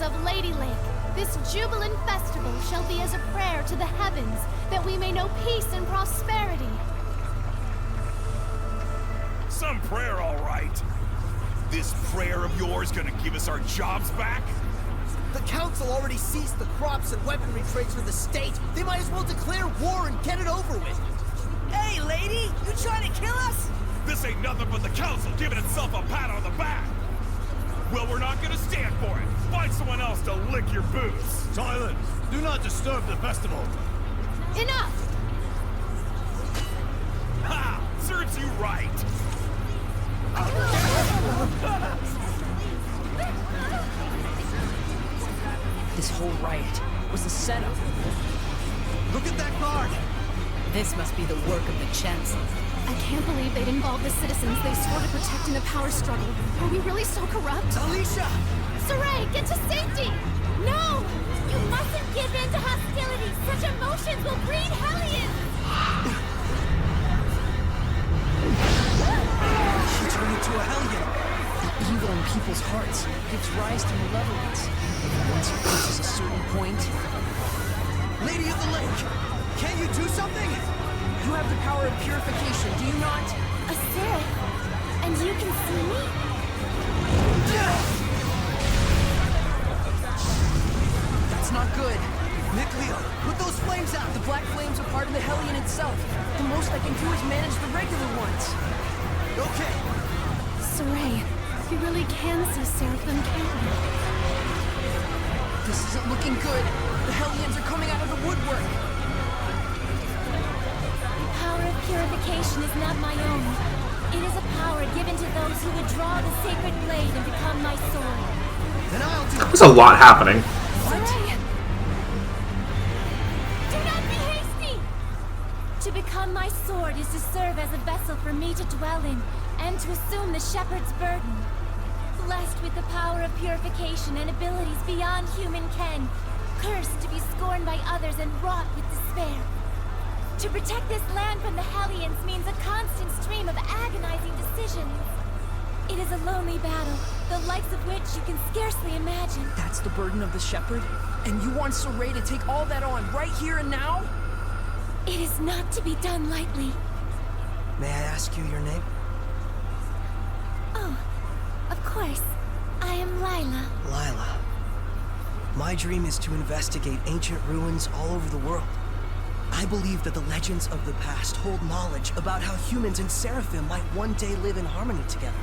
citizens of Lady Lake, this jubilant festival shall be as a prayer to the heavens that we may know peace and prosperity. Some prayer, all right. This prayer of yours gonna give us our jobs back? The council already seized the crops and weaponry trades for the state. They might as well declare war and get it over with. Hey, lady! You trying to kill us? This ain't nothing but the council giving itself a pat on the back. Well, we're not gonna stand for it. Find someone else to lick your boots. Silence! Do not disturb the festival. Enough! Ha! Serves you right. This whole riot was a setup. Look at that guard! This must be the work of the Chancellor. I can't believe they'd involve the citizens they swore to protect in a power struggle. Are we really so corrupt? Alicia! Saray, get to safety! No! You mustn't give in to hostility! Such emotions will breed hellions! She turned into a hellion. The evil in people's hearts gives rise to malevolence. Once it reaches a certain point... Lady of the Lake! Can you do something? You have the power of purification, do you not? A seraph? And you can see me? That's not good. Mikleo, put those flames out! The black flames are part of the Hellion itself. The most I can do is manage the regular ones. Okay. Saray, we really can see Seraphim, can't we? This isn't looking good. The Hellions are coming out of the woodwork. The power of purification is not my own. It is a power given to those who would draw the sacred blade and become my sword. Then I'll do it. There's a lot happening. Saray! Do not be hasty! To become my sword is to serve as a vessel for me to dwell in, and to assume the shepherd's burden. Blessed with the power of purification and abilities beyond human ken, cursed to be scorned by others and wrought with despair. To protect this land from the Hellions means a constant stream of agonizing decisions. It is a lonely battle, the likes of which you can scarcely imagine. That's the burden of the shepherd? And you want Saray to take all that on right here and now? It is not to be done lightly. May I ask you your name? Oh, of course. I am Lila. Lila. My dream is to investigate ancient ruins all over the world. I believe that the legends of the past hold knowledge about how humans and Seraphim might one day live in harmony together.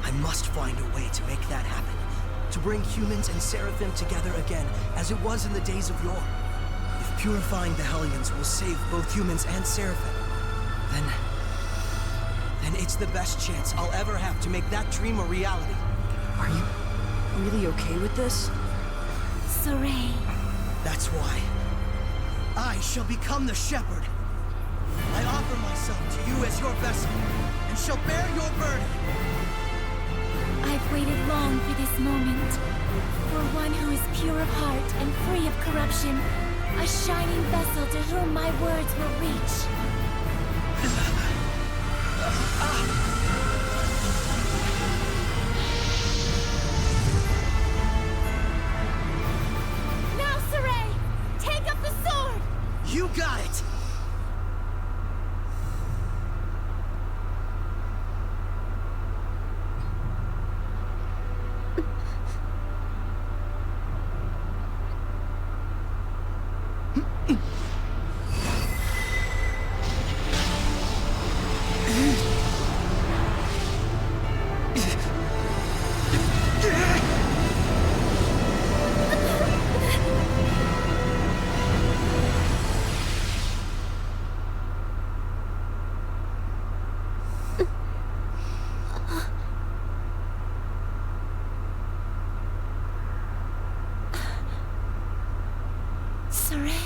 I must find a way to make that happen. To bring humans and Seraphim together again, as it was in the days of yore. If purifying the Hellions will save both humans and Seraphim, then it's the best chance I'll ever have to make that dream a reality. Are you really okay with this? Saray. That's why I shall become the shepherd. I offer myself to you as your vessel, and shall bear your burden. I've waited long for this moment. For one who is pure of heart and free of corruption. A shining vessel to whom my words will reach. Now, Saray! Take up the sword! You got it! Saray.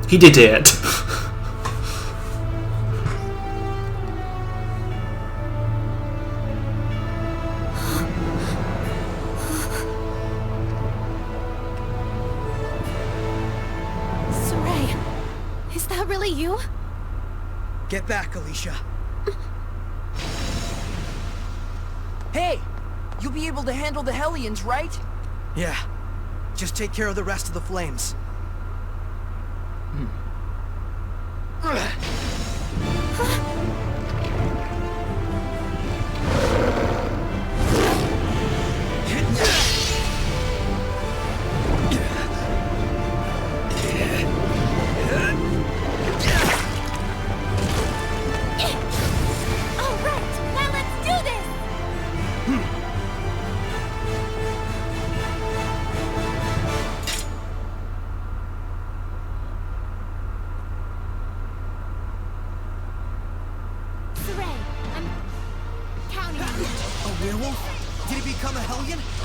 He did it. Get back, Alicia. Hey! You'll be able to handle the Hellions, right? Yeah. Just take care of the rest of the flames.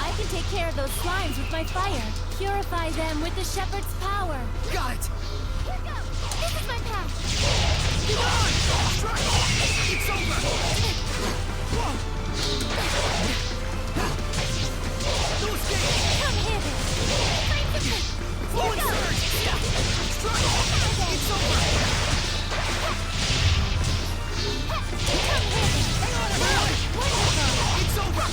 I can take care of those slimes with my fire. Purify them with the shepherd's power. Got it! Here goes! This is my path! Get on! Strike! It's over! Whoa! No escape! Come here then! Flow and surge! Strike! It's over! Come here then! Hang on, everyone! Wonderful! It's over!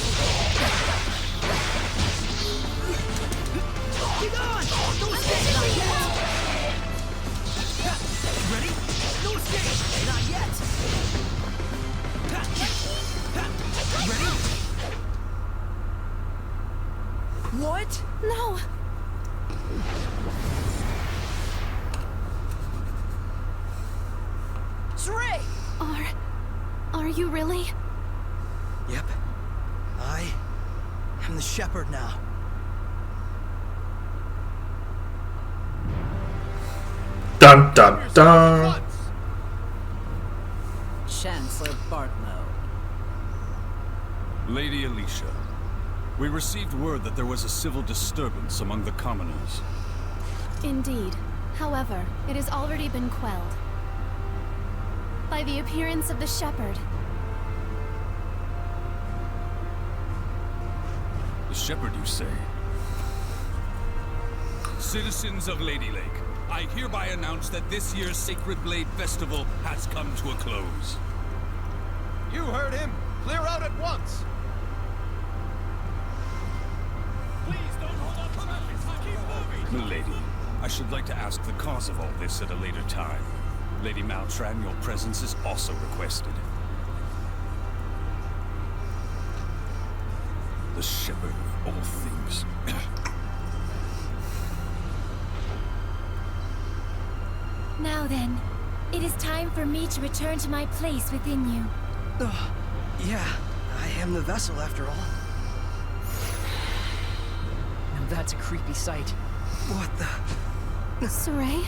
Get on! No escape! Not yet! Ready? No escape! Not yet! Ready? What? No! Zray! Are you really? Yep. I am the shepherd now. Dun dun dun! Chancellor Bartlow. Lady Alicia, we received word that there was a civil disturbance among the commoners. Indeed. However, it has already been quelled by the appearance of the shepherd. The shepherd, you say? Citizens of Lady Lake, I hereby announce that this year's Sacred Blade Festival has come to a close. You heard him. Clear out at once. Please don't hold up for nothing. Keep moving. Milady, I should like to ask the cause of all this at a later time. Lady Maltran, your presence is also requested. The shepherd of all things. Now then, it is time for me to return to my place within you. Yeah, I am the vessel after all. Now that's a creepy sight. What the? Saray?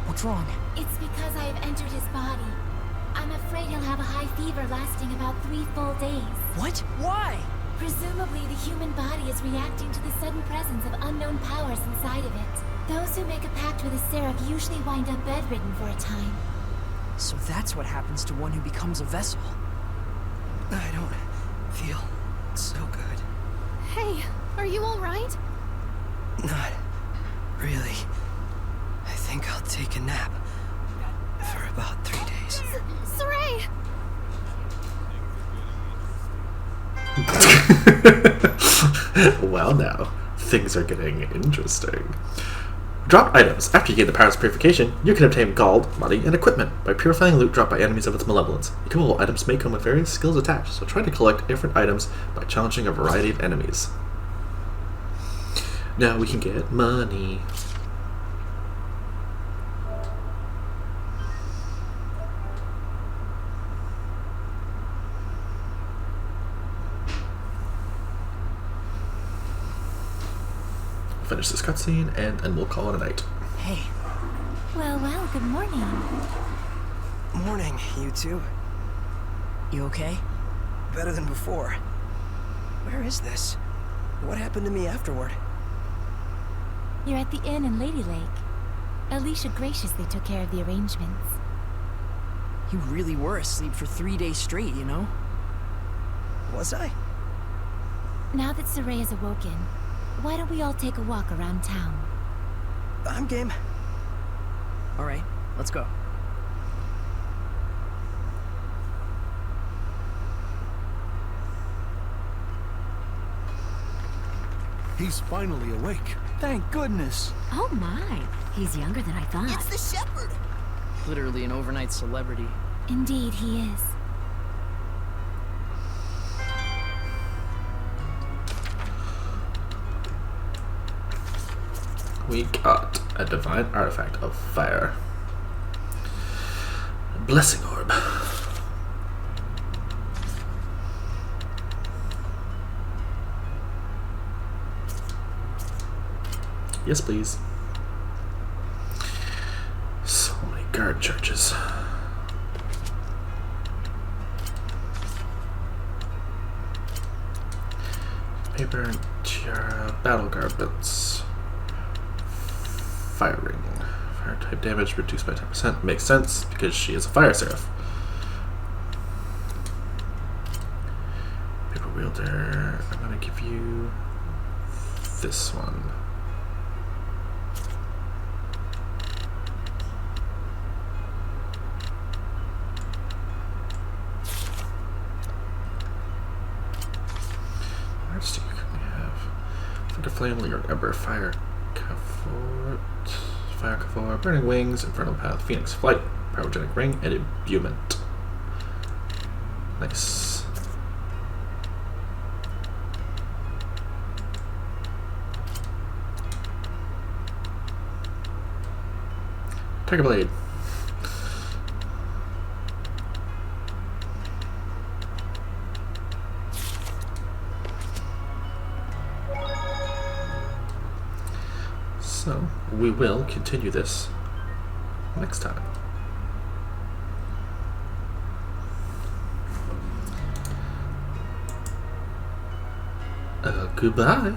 What's wrong? It's because I have entered his body. I'm afraid he'll have a high fever lasting about 3 full days. What? Why? Presumably, the human body is reacting to the sudden presence of unknown powers inside of it. Those who make a pact with a seraph usually wind up bedridden for a time. So that's what happens to one who becomes a vessel. I don't feel so good. Hey, are you alright? Not really. I think I'll take a nap for about 3 days. Saray! Well now, things are getting interesting. Drop items. After you gain the powers of purification, you can obtain gold, money, and equipment by purifying loot dropped by enemies of its malevolence. Equipable items may come with various skills attached, so try to collect different items by challenging a variety of enemies. Now we can get money. Finish this cutscene and then we'll call it a night. Hey. Well, good morning. Morning, you two. You okay? Better than before. Where is this? What happened to me afterward? You're at the inn in Lady Lake. Alicia graciously took care of the arrangements. You really were asleep for 3 days straight, you know? Was I? Now that Saray is awoken, why don't we all take a walk around town? I'm game. Alright, let's go. He's finally awake. Thank goodness. Oh my, he's younger than I thought. It's the shepherd. Literally an overnight celebrity. Indeed, he is. We got a divine artifact of fire. A blessing orb. Yes, please. So many guard churches. Paper and tiara, battle garments. Fire ring. Fire type damage reduced by 10%. Makes sense because she is a fire seraph. Paper wielder. I'm gonna give you this one. What else do you currently have? Flicker flame, lyric ember, fire Cavort, Burning Wings, Infernal Path, Phoenix Flight, Pyrogenic Ring, and Imbuement. Nice. Tiger Blade. So, we will continue this next time. Goodbye.